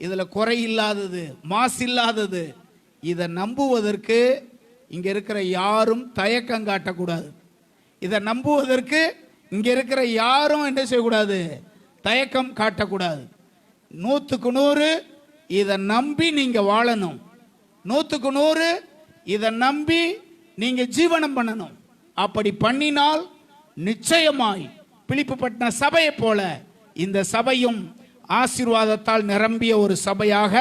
இதுல குறை இல்லாதது, மாசு இல்லாதது. இதை நம்புவதற்கு இங்க இருக்கிற யாரும் தயக்கம் காட்டக்கூடாது. இதை நம்புவதற்கு இங்க இருக்கிற யாரும் என்ன செய்யக்கூடாது? தயக்கம் காட்டக்கூடாது. 100க்கு 100 இதை நம்பி நீங்க வாழணும். 100க்கு 100 இதை நம்பி நீங்க ஜீவனம் பண்ணணும். அப்படி பண்ணினால் நிச்சயமாய் பிலிப்புப்பட்டின சபையை போல இந்த சபையும் ஆசீர்வாதத்தால் நிரம்பிய ஒரு சபையாக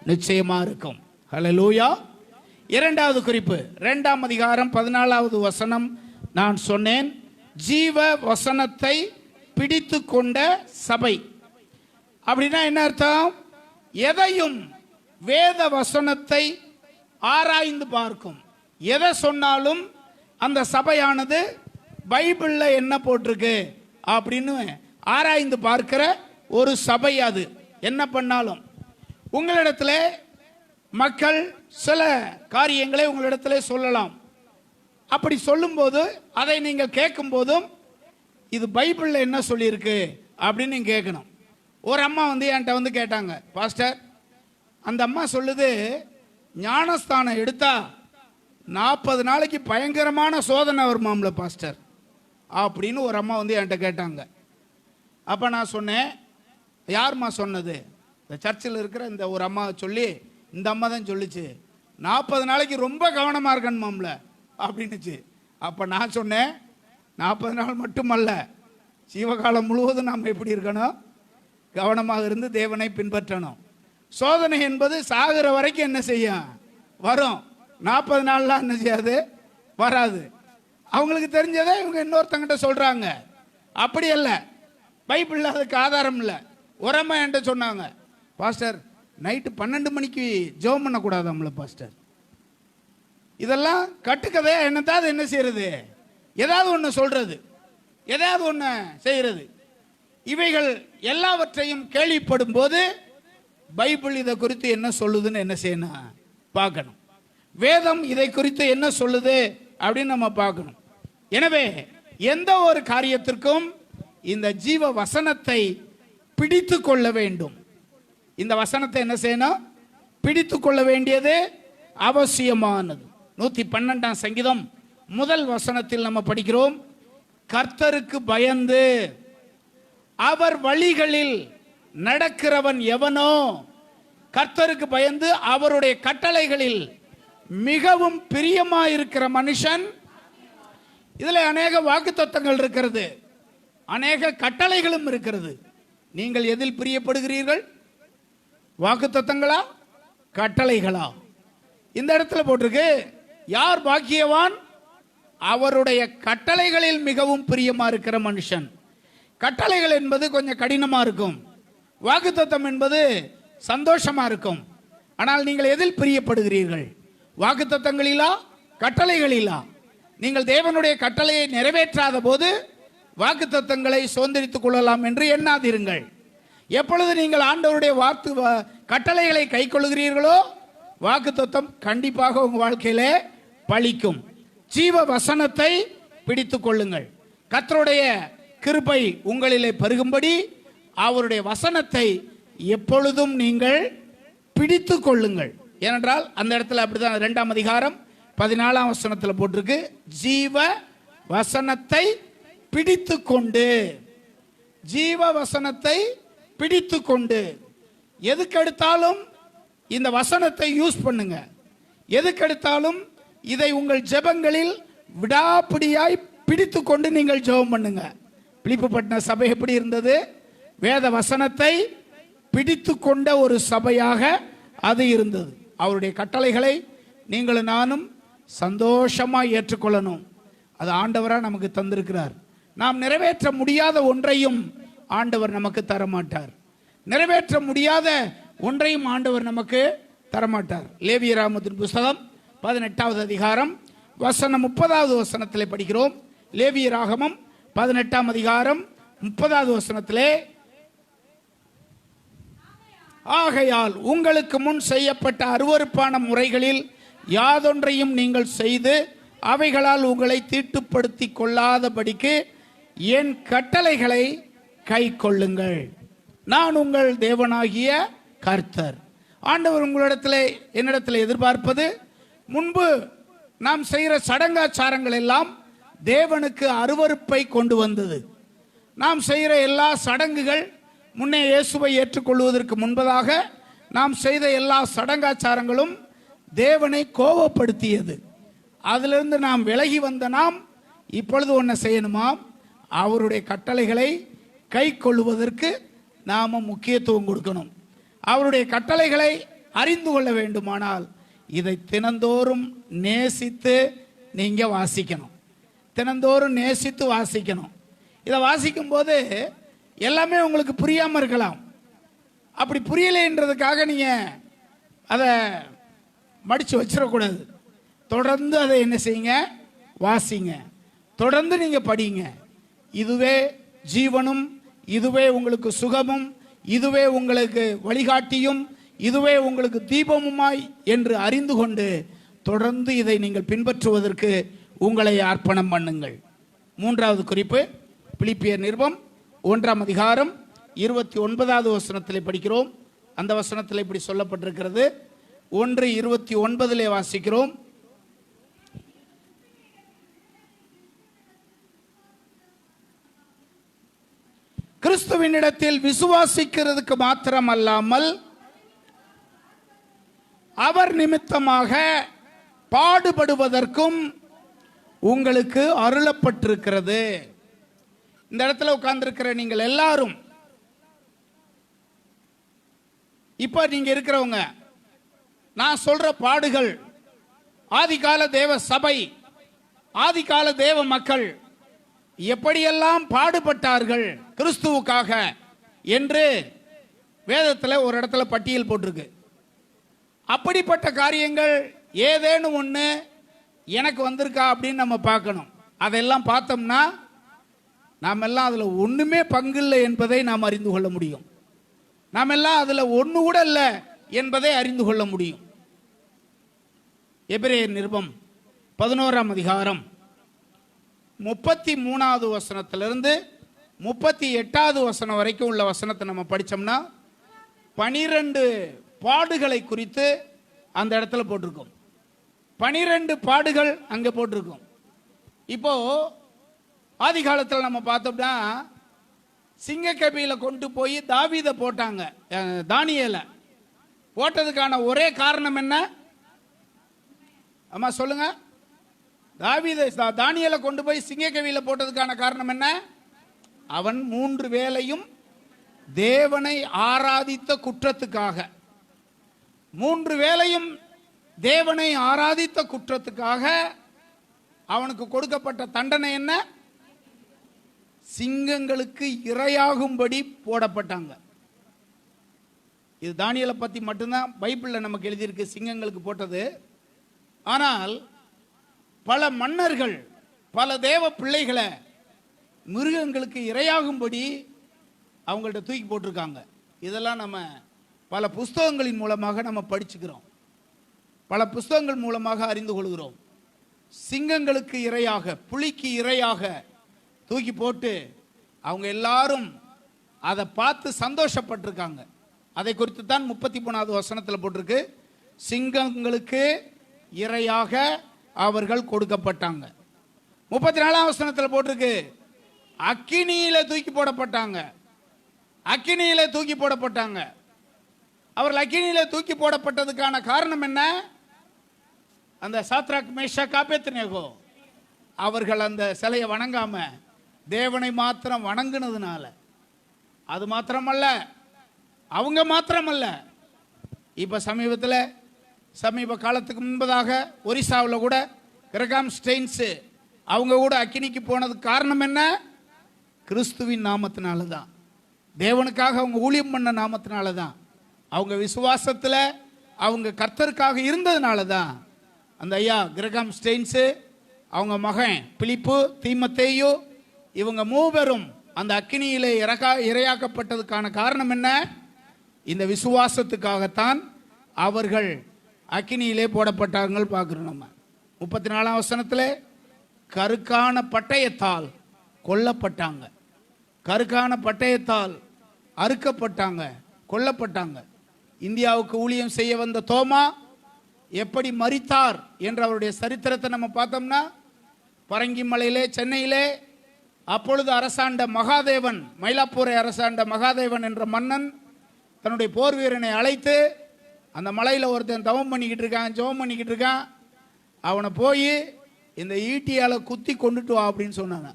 நிச்சயமா இருக்கும். ஹல்லேலூயா. 2வது குறிப்பு 2ஆம் அதிகாரம் 14வது வசனம். நான் சொன்னேன், ஜீவ வசனத்தை பிடித்து கொண்ட சபை. அப்படின்னா என்ன அர்த்தம்? எதையும் வேத வசனத்தை ஆராய்ந்து பார்க்கும். எதை சொன்னாலும் அந்த சபையானது பைபிள்ல என்ன போட்டிருக்கு அப்படின்னு ஆராய்ந்து பார்க்கிற ஒரு சபை அது. என்ன பண்ணாலும் உங்களிடத்துல மக்கள் சில காரியங்களை உங்களிடத்துல சொல்லலாம். அப்படி சொல்லும்போது அதை நீங்கள் கேட்கும் போதும் இது பைபிள்ல என்ன சொல்லியிருக்கு அப்படின்னு நீங்க கேட்கணும். ஒரு அம்மா என்கிட்ட கேட்டாங்க, பாஸ்டர் அந்த அம்மா சொல்லுது ஞானஸ்தானம் எடுத்தா 40 நாளைக்கு பயங்கரமான சோதனை வருமாம்ல பாஸ்டர் அப்படின்னு ஒரு அம்மா என்கிட்ட கேட்டாங்க. அப்ப நான் சொன்னேன், யாரும்மா சொன்னது? இந்த சர்ச்சில் இருக்கிற இந்த ஒரு அம்மா சொல்லி, இந்த அம்மா தான் சொல்லிச்சு 40 நாளைக்கு ரொம்ப கவனமா இருக்கணுமாம்ல அப்படின்னுச்சு. அப்ப நான் சொன்னேன், 40 நாள் மட்டுமல்ல, ஜீவகாலம் முழுவதும் நாம் எப்படி இருக்கணும்? கவனமாக இருந்து தேவனை பின்பற்றணும். சோதனை என்பது சாகிற வரைக்கும் என்ன செய்யும்? வரும். 40 நாள்லாம் என்ன செய்யாது? வராது. அவங்களுக்கு தெரிஞ்சதை இவங்க இன்னொருத்தங்கிட்ட சொல்றாங்க. அப்படி அல்ல, பைபிள்ல அதுக்கு ஆதாரம் இல்லை. உரமா என்கிட்ட சொன்னாங்க, பாஸ்டர் நைட்டு 12 மணிக்கு ஜெபம் பண்ணக்கூடாதாம்ல பாஸ்டர் இதெல்லாம் கட்டுக்கதையா என்னத்தாவது என்ன செய்யறது, ஏதாவது ஒன்று சொல்றது, ஏதாவது ஒன்று செய்யறது. இவைகள் எல்லாவற்றையும் கேள்விப்படும் போது பைபிள் இதை குறித்து என்ன சொல்லுதுன்னு என்ன செய்யணும், பார்க்கணும். வேதம் இதை குறித்து என்ன சொல்லுது அப்படின்னு நம்ம பார்க்கணும். எனவே எந்த ஒரு காரியத்திற்கும் இந்த ஜீவ வசனத்தை பிடித்து கொள்ள வேண்டும். இந்த வசனத்தை என்ன செய்யணும், பிடித்து கொள்ள வேண்டியது அவசியமானது. 112ஆம் சங்கீதம் முதல் வசனத்தில் நம்ம படிக்கிறோம், கர்த்தருக்கு பயந்து அவர் வழிகளில் நடக்கிறவன் எவனோ. கர்த்தருக்கு பயந்து அவருடைய கட்டளைகளில் மிகவும் பிரியமாயிருக்கிற மனுஷன். இதுல அநேக வாக்குத்தத்தங்கள் இருக்கிறது, அநேக கட்டளைகளும் இருக்கிறது. நீங்கள் எதில் பிரியப்படுகிறீர்கள்? வாக்குத்தத்தங்களா, கட்டளைகளா? இந்த இடத்துல போட்டிருக்கு, யார் பாக்கியவான்? அவருடைய கட்டளைகளில் மிகவும் பிரியமா இருக்கிற மனுஷன். கட்டளைகள் என்பது கொஞ்சம் கடினமா இருக்கும், வாக்குத்தத்தம் என்பது சந்தோஷமா இருக்கும். ஆனால் நீங்கள் எதில் பிரியப்படுகிறீர்கள்? வாக்குத்தத்தங்களிலா, கட்டளைகளிலா? நீங்கள் தேவனுடைய கட்டளையை நிறைவேற்றாத போது வாக்குத்தத்தங்களை சுதந்திரித்துக் கொள்ளலாம் என்று எண்ணாதீர்கள். எப்பொழுது நீங்கள் ஆண்டவருடைய கட்டளைகளை கை கொள்கிறீர்களோ வாக்குத்தத்தம் கண்டிப்பாக உங்க வாழ்க்கையிலே பலிக்கும். ஜீவ வசனத்தை பிடித்துக் கொள்ளுங்கள். கர்த்தருடைய கிருபை உங்களிலே பெருகும்படி அவருடைய வசனத்தை எப்பொழுதும் நீங்கள் பிடித்து கொள்ளுங்கள். ஏனென்றால் அந்த இடத்துல அப்படிதான் 2ஆம் அதிகாரம் 14ஆம் வசனத்தில் போட்டிருக்கு, ஜீவ வசனத்தை பிடித்து கொண்டு. ஜீவ வசனத்தை பிடித்து கொண்டு. எதுக்கெடுத்தாலும் இந்த வசனத்தை யூஸ் பண்ணுங்க. எதுக்கெடுத்தாலும் இதை உங்கள் ஜெபங்களில் விடாப்பிடியாய் பிடித்து கொண்டு நீங்கள் ஜெபம் பண்ணுங்க. பிலிப்புப்பட்டின சபை எப்படி இருந்தது? வேத வசனத்தை பிடித்து கொண்ட ஒரு சபையாக அது இருந்தது. அவருடைய கட்டளைகளை நீங்களும் நானும் சந்தோஷமா ஏற்றுக்கொள்ளணும். அது ஆண்டவராக நமக்கு தந்திருக்கிறார். நாம் நிறைவேற்ற முடியாத ஒன்றையும் ஆண்டவர் நமக்கு தரமாட்டார். நிறைவேற்ற முடியாத ஒன்றையும் ஆண்டவர் நமக்கு தரமாட்டார். லேவியராகமத்தின் புஸ்தகம் 18வது அதிகாரம் வசனம் 30வது வசனத்திலே படிக்கிறோம். லேவியராகமம் 18ஆம் அதிகாரம் 30வது வசனத்திலே, ஆகையால் உங்களுக்கு முன் செய்யப்பட்ட அருவருப்பான முறைகளில் யாதொன்றையும் நீங்கள் செய்து அவைகளால் உங்களை தீட்டுப்படுத்தி கொள்ளாதபடிக்கு என் கட்டளைகளை கை கொள்ளுங்கள். நான் உங்கள் தேவனாகிய கர்த்தர். ஆண்டவர் உங்களிடத்தில் என்னிடத்தில் எதிர்பார்ப்பது, முன்பு நாம் செய்கிற சடங்காச்சாரங்கள் எல்லாம் தேவனுக்கு அருவருப்பை கொண்டு வந்தது. நாம் செய்கிற எல்லா சடங்குகள், முன்னே இயேசுவை ஏற்றுக்கொள்வதற்கு முன்பதாக நாம் செய்த எல்லா சடங்காச்சாரங்களும் தேவனை கோபப்படுத்தியது. அதிலிருந்து நாம் விலகி வந்த நாம் இப்பொழுது ஒன்றை செய்யணுமா? அவருடைய கட்டளைகளை கை கொள்வதற்கு நாம் முக்கியத்துவம் கொடுக்கணும். அவருடைய கட்டளைகளை அறிந்து கொள்ள வேண்டுமானால் இதை தினந்தோறும் நேசித்து நீங்க வாசிக்கணும். தினந்தோறும் நேசித்து வாசிக்கணும். இதை வாசிக்கும் போது எல்லாமே உங்களுக்கு புரியாம இருக்கலாம். அப்படி புரியலைன்றதுக்காக நீங்க அதை மடிச்சு வச்சிடக்கூடாது. தொடர்ந்து அதை என்ன செய்யுங்க, வாசிங்க. தொடர்ந்து நீங்க படிங்க. இதுவே ஜீவனும், இதுவே உங்களுக்கு சுகமும், இதுவே உங்களுக்கு வழிகாட்டியும், இதுவே உங்களுக்கு தீபமுமாய் என்று அறிந்து கொண்டு தொடர்ந்து இதை நீங்கள் பின்பற்றுவதற்கு உங்களை அர்ப்பணம் பண்ணுங்கள். 3வது குறிப்பு, பிலிப்பியர் நிருபம் 1ஆம் அதிகாரம் 29வது வசனத்தில் படிக்கிறோம். அந்த வசனத்தில் இப்படி சொல்லப்பட்டிருக்கிறது. 1:29 வாசிக்கிறோம். கிறிஸ்துவினிடத்தில் விசுவாசிக்கிறதுக்கு மாத்திரம் அல்லாமல் அவர் நிமித்தமாக பாடுபடுவதற்கும் உங்களுக்கு அருளப்பட்டிருக்கிறது. இந்த இடத்துல உட்கார்ந்திருக்கிற நீங்கள் எல்லாரும், இப்ப நீங்க இருக்கிறவங்க, நான் சொல்ற பாடுகள், ஆதிகால தேவ சபை, ஆதிகால தேவ மக்கள் எப்படியெல்லாம் பாடுபட்டார்கள் கிறிஸ்துவுக்காக என்று வேதத்தில் ஒரு இடத்துல பட்டியல் போட்டிருக்கு. அப்படிப்பட்ட காரியங்கள் ஏதேனும் ஒன்று எனக்கு வந்திருக்கா அப்படின்னு நம்ம பார்க்கணும். அதெல்லாம் பார்த்தோம்னா நாம் எல்லாம் அதில் ஒன்றுமே பங்கில்லை என்பதை நாம் அறிந்து கொள்ள முடியும். நாம் எல்லாம் அதில் ஒன்று கூட இல்லை என்பதை அறிந்து கொள்ள முடியும். எபிரேயர் நிருபம் 11ஆம் அதிகாரம் 33வது வசனத்திலிருந்து 38வது வசனம் வரைக்கும் உள்ள வசனத்தை நம்ம படித்தோம்னா 12 பாடுகளை குறித்து அந்த இடத்துல போட்டிருக்கோம். 12 பாடுகள் அங்கே போட்டிருக்கோம். இப்போ ஆதி காலத்தில் நம்ம பார்த்தோம்னா சிங்கக்கபியில கொண்டு போய் தாவீதை போட்டாங்க. தானியேலை போட்டதுக்கான ஒரே காரணம் என்ன? அம்மா சொல்லுங்க. தானியேலை கொண்டு போய் சிங்கக்கபியில போட்டதுக்கான காரணம் என்ன? அவன் 3 வேளையும் தேவனை ஆராதித்த குற்றத்துக்காக, 3 வேளையும் தேவனை ஆராதித்த குற்றத்துக்காக அவனுக்கு கொடுக்கப்பட்ட தண்டனை என்ன? சிங்கங்களுக்கு இரையாகும்படி போடப்பட்டாங்க. இது தானியேலை பத்தி மட்டும்தான் பைபிள்ல நமக்கு எழுதியிருக்கு, சிங்கங்களுக்கு போட்டது. ஆனால் பல மன்னர்கள் பல தேவ பிள்ளைகளை மிருகங்களுக்கு இரையாகும்படி அவங்கள்ட்ட தூக்கி போட்டிருக்காங்க. இதெல்லாம் நம்ம பல புஸ்தகங்களின் மூலமாக நம்ம படிச்சுக்கிறோம், பல புஸ்தகங்கள் மூலமாக அறிந்து கொள்கிறோம். சிங்கங்களுக்கு இரையாக, புலிக்கு இரையாக தூக்கி போட்டு அவங்க எல்லாரும் அதை பார்த்து சந்தோஷப்பட்டிருக்காங்க. அதை குறித்து தான் 33வது வசனத்தில் போட்டிருக்கு, சிங்கங்களுக்கு இரையாக அவர்கள் கொடுக்கப்பட்டாங்க. 34ஆம் வசனத்தில் போட்டிருக்கு, அக்கினியில தூக்கி போடப்பட்டாங்க. அக்கினியில தூக்கி போடப்பட்டாங்க. அவர்கள் அக்கினியில தூக்கி போடப்பட்டதுக்கான காரணம் என்ன? அந்த சாத்ராக் மேஷாக் ஆபேத்நேகோ அவர்கள் அந்த சிலையை வணங்காம தேவனை மாத்திரம் வணங்குனதுனால. அது மாத்திரமல்ல, அவங்க மாத்திரமல்ல, இப்ப சமீப காலத்துக்கு முன்பதாக ஒரிசாவில் கூட கிரகாம் ஸ்டெயின்ஸ் அவங்க கூட அக்கினிக்கு போனதுக்கு காரணம் என்ன? கிறிஸ்துவின் நாமத்தினால தான், தேவனுக்காக அவங்க ஊழியம் பண்ண நாமத்தினால தான், அவங்க விசுவாசத்தில் அவங்க கர்த்தருக்காக இருந்ததுனால தான். அந்த ஐயா கிரகாம் ஸ்டெயின்ஸு, அவங்க மகன் பிலிப்பு, தீமத்தேயு, இவங்க மூவரும் அந்த அக்கினியிலே இரையாக்கப்பட்டதுக்கான காரணம் என்ன? இந்த விசுவாசத்துக்காகத்தான் அவர்கள் அக்கினியிலே போடப்பட்டார்கள். பார்க்குறோம் நம்ம 34ஆம் வசனத்தில் கருக்கான பட்டயத்தால் கொல்லப்பட்டாங்க. கருக்கான பட்டயத்தால் அறுக்கப்பட்டாங்க, கொல்லப்பட்டாங்க. இந்தியாவுக்கு ஊழியம் செய்ய வந்த தோமா எப்படி மரித்தார் என்ற அவருடைய சரித்திரத்தை நம்ம பார்த்தோம்னா, பரங்கிமலையிலே சென்னையிலே அப்பொழுது அரசாண்ட மகாதேவன், மயிலாப்பூரை அரசாண்ட மகாதேவன் என்ற மன்னன் தன்னுடைய போர் வீரனை அழைத்து, அந்த மலையில் ஒருத்தன் தவம் பண்ணிக்கிட்டு இருக்கான், ஜெபம் பண்ணிக்கிட்டு இருக்கான், அவனை போய் இந்த ஈட்டியால் குத்தி கொண்டுட்டு வா அப்படின்னு சொன்னாங்க.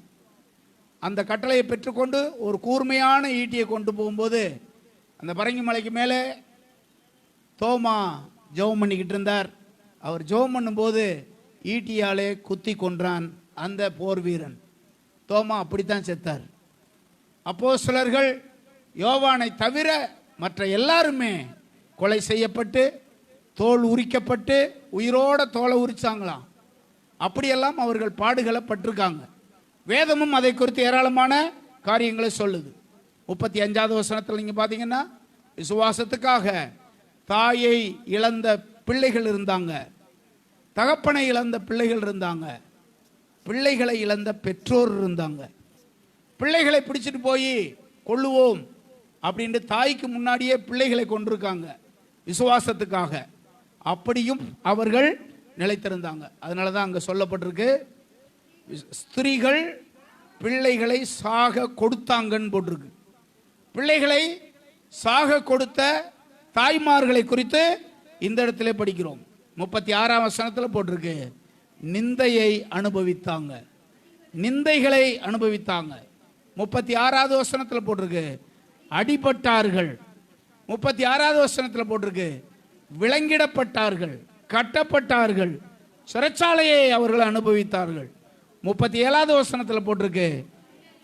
அந்த கட்டளையை பெற்றுக்கொண்டு ஒரு கூர்மையான ஈட்டியை கொண்டு போகும்போது அந்த பரங்கி மலைக்கு மேலே தோமா ஜெபம் பண்ணிக்கிட்டு இருந்தார். அவர் ஜெபம் பண்ணும்போது ஈட்டியாலே குத்தி கொன்றான் அந்த போர் வீரன். தோமா அப்படித்தான் செத்தார். அப்போஸ்தலர்கள் யோவானை தவிர மற்ற எல்லாருமே கொலை செய்யப்பட்டு தோல் உரிக்கப்பட்டு உயிரோட தோலை உரிச்சாங்களாம். அப்படியெல்லாம் அவர்கள் பாடுகளை பட்டிருக்காங்க. வேதமும் அதை குறித்து ஏராளமான காரியங்களை சொல்லுது. 35வது வசனத்தில் நீங்கள் பார்த்தீங்கன்னா, விசுவாசத்துக்காக தாயை இழந்த பிள்ளைகள் இருந்தாங்க, தகப்பனை இழந்த பிள்ளைகள் இருந்தாங்க, பிள்ளைகளை இழந்த பெற்றோர் இருந்தாங்க. பிள்ளைகளை பிடிச்சிட்டு போய் கொள்ளுவோம் அப்படின்ட்டு தாய்க்கு முன்னாடியே பிள்ளைகளை கொண்டிருக்காங்க விசுவாசத்துக்காக. அப்படியும் அவர்கள் நிலைத்திருந்தாங்க. அதனால தான் அங்கே சொல்லப்பட்டிருக்கு, ஸ்திரீகள் பிள்ளைகளை சாக கொடுத்தாங்கன்னு போட்டிருக்கு. பிள்ளைகளை சாக கொடுத்த தாய்மார்களை குறித்து இந்த இடத்துல படிக்கிறோம். 36ஆம் வசனத்தில் போட்டிருக்கு, நிந்தையை அனுபவித்தாங்க, நிந்தைகளை அனுபவித்தாங்க. 36வது வசனத்தில் போட்டிருக்கு, அடிபட்டார்கள். 36வது வசனத்தில் போட்டிருக்கு, விலங்கிடப்பட்டார்கள், கட்டப்பட்டார்கள், சிறைச்சாலையை அவர்கள் அனுபவித்தார்கள். 37வது வசனத்தில் போட்டிருக்கு,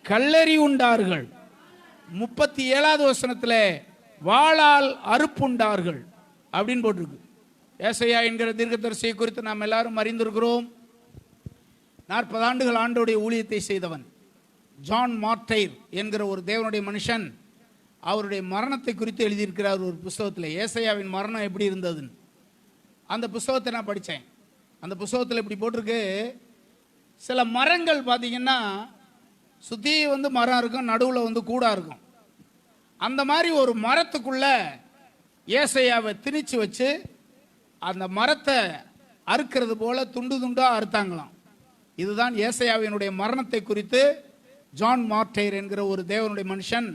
கல்லெறி உண்டார்கள். 37வது வசனத்தில் வாளால் அறுப்புண்டார்கள் அப்படின்னு போட்டிருக்கு. ஏசாயா என்கிற தீர்க்கதரிசியை குறித்து நாம் எல்லாரும் அறிந்திருக்கிறோம். 40 ஆண்டுகள் ஆண்டோடைய ஊழியத்தை செய்தவன் ஜான் மார்டைர் என்கிற ஒரு தேவனுடைய மனுஷன் அவருடைய மரணத்தை குறித்து எழுதியிருக்கிறார் ஒரு புஸ்தகத்தில். ஏசாயாவின் மரணம் எப்படி இருந்ததுன்னு அந்த புஸ்தகத்தை நான் படித்தேன். அந்த புஸ்தகத்தில் இப்படி போட்டிருக்கு, சில மரங்கள் பார்த்தீங்கன்னா சுற்றி மரம் இருக்கும், நடுவில் கூடா இருக்கும். அந்த மாதிரி ஒரு மரத்துக்குள்ள ஏசாயாவை திணிச்சு வச்சு அந்த மரத்தை அறுக்கிறது போல துண்டு துண்டாக அறுத்தாங்களாம். இதுதான் ஏசாயாவினுடைய மரணத்தை குறித்து ஜான் மார்டைர் என்கிற ஒரு தேவனுடைய மனுஷன்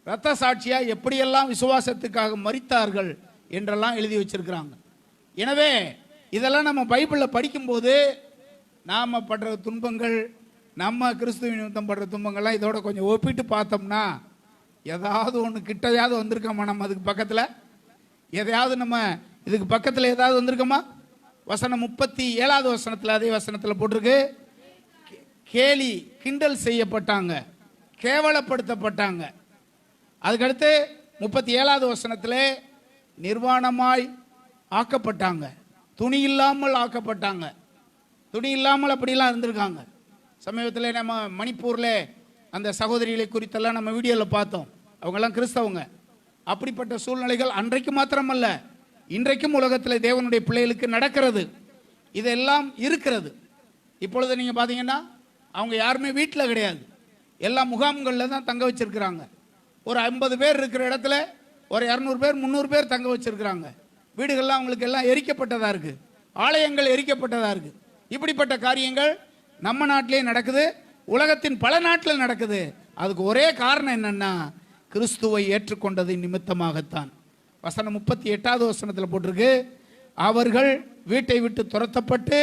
இரத்த சாட்சியாக எப்படியெல்லாம் விசுவாசத்துக்காக மரித்தார்கள் என்றெல்லாம் எழுதி வச்சிருக்கிறாங்க. எனவே இதெல்லாம் நம்ம பைபிளில் படிக்கும்போது நாம் படுற துன்பங்கள், நம்ம கிறிஸ்துவ நிமித்தம் படுற துன்பங்கள்லாம் இதோட கொஞ்சம் ஒப்பிட்டு பார்த்தோம்னா ஏதாவது ஒன்று கிட்டையாவது வந்திருக்கோமா? நம்ம அதுக்கு பக்கத்தில் எதையாவது நம்ம இதுக்கு பக்கத்தில் ஏதாவது வந்திருக்கோமா? வசனம் 37வது வசனத்தில், அதே வசனத்தில் போட்டிருக்கு, கேலி கிண்டல் செய்யப்பட்டாங்க, கேவலப்படுத்தப்பட்டாங்க. அதுக்கடுத்து 37வது வசனத்தில் நிர்வாணமாய் ஆக்கப்பட்டாங்க, துணி இல்லாமல் ஆக்கப்பட்டாங்க. துணி இல்லாமல் அப்படிலாம் இருந்திருக்காங்க. சமீபத்தில் நம்ம மணிப்பூரில் அந்த சகோதரிகளை குறித்தெல்லாம் நம்ம வீடியோவில் பார்த்தோம். அவங்கெல்லாம் கிறிஸ்தவங்க. அப்படிப்பட்ட சூழ்நிலைகள் அன்றைக்கு மாத்திரமல்ல, இன்றைக்கும் உலகத்தில் தேவனுடைய பிள்ளைகளுக்கு நடக்கிறது. இதெல்லாம் இருக்கிறது. இப்பொழுது நீங்கள் பார்த்தீங்கன்னா அவங்க யாருமே வீட்டில் கிடையாது, எல்லா முகாம்களில் தான் தங்க வச்சிருக்கிறாங்க. ஒரு 50 பேர் இருக்கிற இடத்துல ஒரு 200 பேர் 300 பேர் தங்க வச்சிருக்கிறாங்க. வீடுகள்லாம் அவங்களுக்கு எல்லாம் எரிக்கப்பட்டதாக இருக்குது, ஆலயங்கள் எரிக்கப்பட்டதாக இருக்குது. இப்படிப்பட்ட காரியங்கள் நம்ம நாட்டிலே நடக்குது, உலகத்தின் பல நாட்டில் நடக்குது. அதுக்கு ஒரே காரணம் என்னன்னா, கிறிஸ்துவை ஏற்றுக்கொண்டது நிமித்தமாகத்தான். வசனம் 38வது வசனத்தில் போட்டிருக்கு, அவர்கள் வீட்டை விட்டு துரத்தப்பட்டு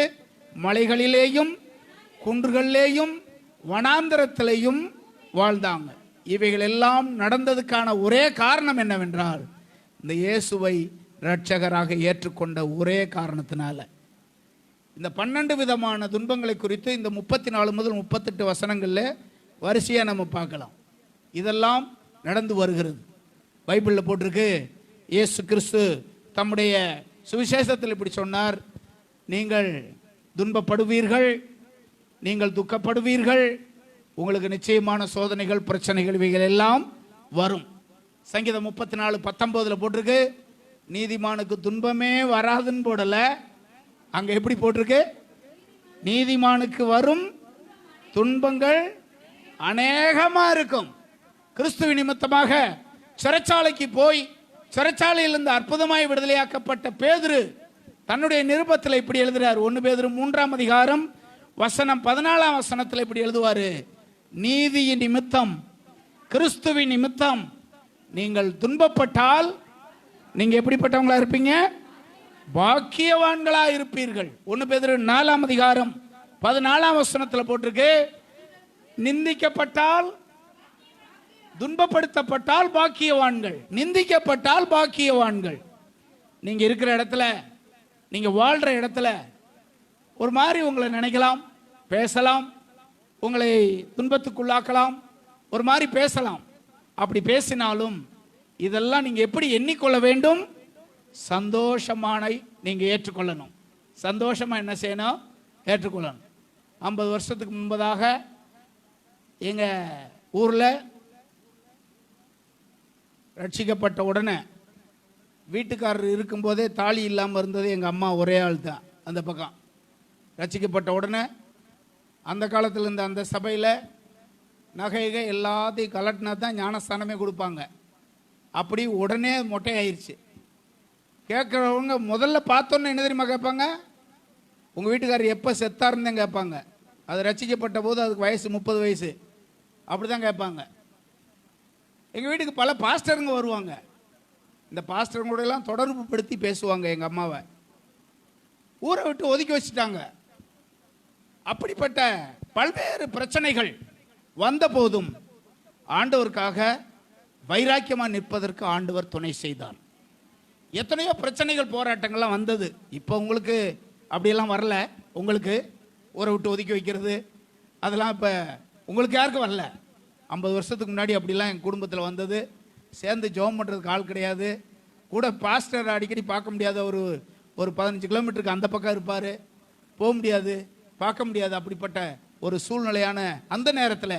மலைகளிலேயும் குன்றுகளிலேயும் வனாந்தரத்திலேயும் வாழ்ந்தாங்க. இவைகள் எல்லாம் நடந்ததுக்கான ஒரே காரணம் என்னவென்றால், இந்த இயேசுவை இரட்சகராக ஏற்றுக்கொண்ட ஒரே காரணத்தினால. இந்த 12 விதமான துன்பங்களை குறித்து இந்த 34 முதல் 38 வசனங்களில் வரிசையாக நம்ம பார்க்கலாம். இதெல்லாம் நடந்து வருகிறது. பைபிளில் போட்டிருக்கு, இயேசு கிறிஸ்து தம்முடைய சுவிசேஷத்தில் இப்படி சொன்னார், நீங்கள் துன்பப்படுவீர்கள், நீங்கள் துக்கப்படுவீர்கள், உங்களுக்கு நிச்சயமான சோதனைகள் பிரச்சனைகள் இவைகள் எல்லாம் வரும். சங்கீதம் 34:19 போட்டிருக்கு, நீதிமானுக்கு துன்பமே வராதுன்னு போடல, அங்க எப்படி போட்டிருக்கு, நீதிமானுக்கு வரும் துன்பங்கள் அநேகமா இருக்கும். கிறிஸ்துவ நிமித்தமாக சிறைச்சாலைக்கு போய் சிறைச்சாலையிலிருந்து அற்புதமாய் விடுதலையாக்கப்பட்ட பேதுரு தன்னுடைய நிருபத்தில் இப்படி எழுதுறார். 1 பேதுரு 3ஆம் அதிகாரம் வசனம் 14ஆம் வசனத்தில் இப்படி எழுதுவாரு, நீதியின் நிமித்தம் கிறிஸ்துவின் நிமித்தம் நீங்கள் துன்பப்பட்டால் நீங்க எப்படிப்பட்டவங்களா இருப்பீங்க? பாக்கியவான்களா இருப்பீர்கள். 1 பேதுரு 4ஆம் அதிகாரம் 14ஆம் வசனத்தில் போட்டிருக்கு, நிந்திக்கப்பட்டால் துன்பப்படுத்தப்பட்டால் பாக்கியவான்கள், நிந்திக்கப்பட்டால் பாக்கியவான்கள். நீங்க இருக்கிற இடத்துல, நீங்க வாழ்ற இடத்துல ஒரு மாதிரி உங்களை நினைக்கலாம், பேசலாம், உங்களை துன்பத்துக்குள்ளாக்கலாம், ஒரு மாதிரி பேசலாம். அப்படி பேசினாலும் இதெல்லாம் நீங்க எப்படி எண்ணிக்கொள்ள வேண்டும்? சந்தோஷமான நீங்க ஏற்றுக்கொள்ளணும். சந்தோஷமா என்ன செய்யணும்? ஏற்றுக்கொள்ளணும். 50 வருஷத்துக்கு முன்பதாக எங்க ஊர்ல ரட்சிக்கப்பட்ட உடனே வீட்டுக்காரர் இருக்கும்போதே தாலி இல்லாமல் இருந்தது எங்கள் அம்மா ஒரே ஆள் தான். அந்த பக்கம் ரட்சிக்கப்பட்ட உடனே அந்த காலத்தில் இருந்த அந்த சபையில் நகைகள் எல்லாத்தையும் கலட்டினா தான் ஞானஸ்தானமே கொடுப்பாங்க. அப்படி உடனே மொட்டை ஆயிடுச்சு. கேட்குறவங்க முதல்ல பார்த்தோன்னே என்ன தெரியுமா கேட்பாங்க? உங்கள் வீட்டுக்காரர் எப்போ செத்தாருன்னு தான் கேட்பாங்க. அது ரட்சிக்கப்பட்ட போது அதுக்கு வயசு 30 வயசு அப்படி தான் கேட்பாங்க. எங்கள் வீட்டுக்கு பல பாஸ்டருங்க வருவாங்க. இந்த பாஸ்டருங்களோட எல்லாம் தொடர்பு படுத்தி பேசுவாங்க. எங்கள் அம்மாவை ஊரை விட்டு ஒதுக்கி வச்சுட்டாங்க. அப்படிப்பட்ட பல்வேறு பிரச்சனைகள் வந்த போதும் ஆண்டவருக்காக வைராக்கியமாக நிற்பதற்கு ஆண்டவர் துணை செய்தார். எத்தனையோ பிரச்சனைகள் போராட்டங்கள்லாம் வந்தது. இப்போ உங்களுக்கு அப்படியெல்லாம் வரல. உங்களுக்கு ஊரை விட்டு ஒதுக்கி வைக்கிறது அதெல்லாம் இப்போ உங்களுக்கு யாருக்கும் வரல. 50 வருஷத்துக்கு முன்னாடி அப்படிலாம் என் குடும்பத்தில் வந்தது. சேர்ந்து ஜெபம் பண்ணுறதுக்கு ஆள் கிடையாது. கூட பாஸ்டர் அடிக்கடி பார்க்க முடியாத ஒரு 15 கிலோமீட்டருக்கு அந்த பக்கம் இருப்பார், போக முடியாது. பார்க்க முடியாது. அப்படிப்பட்ட ஒரு சூழ்நிலையான அந்த நேரத்தில்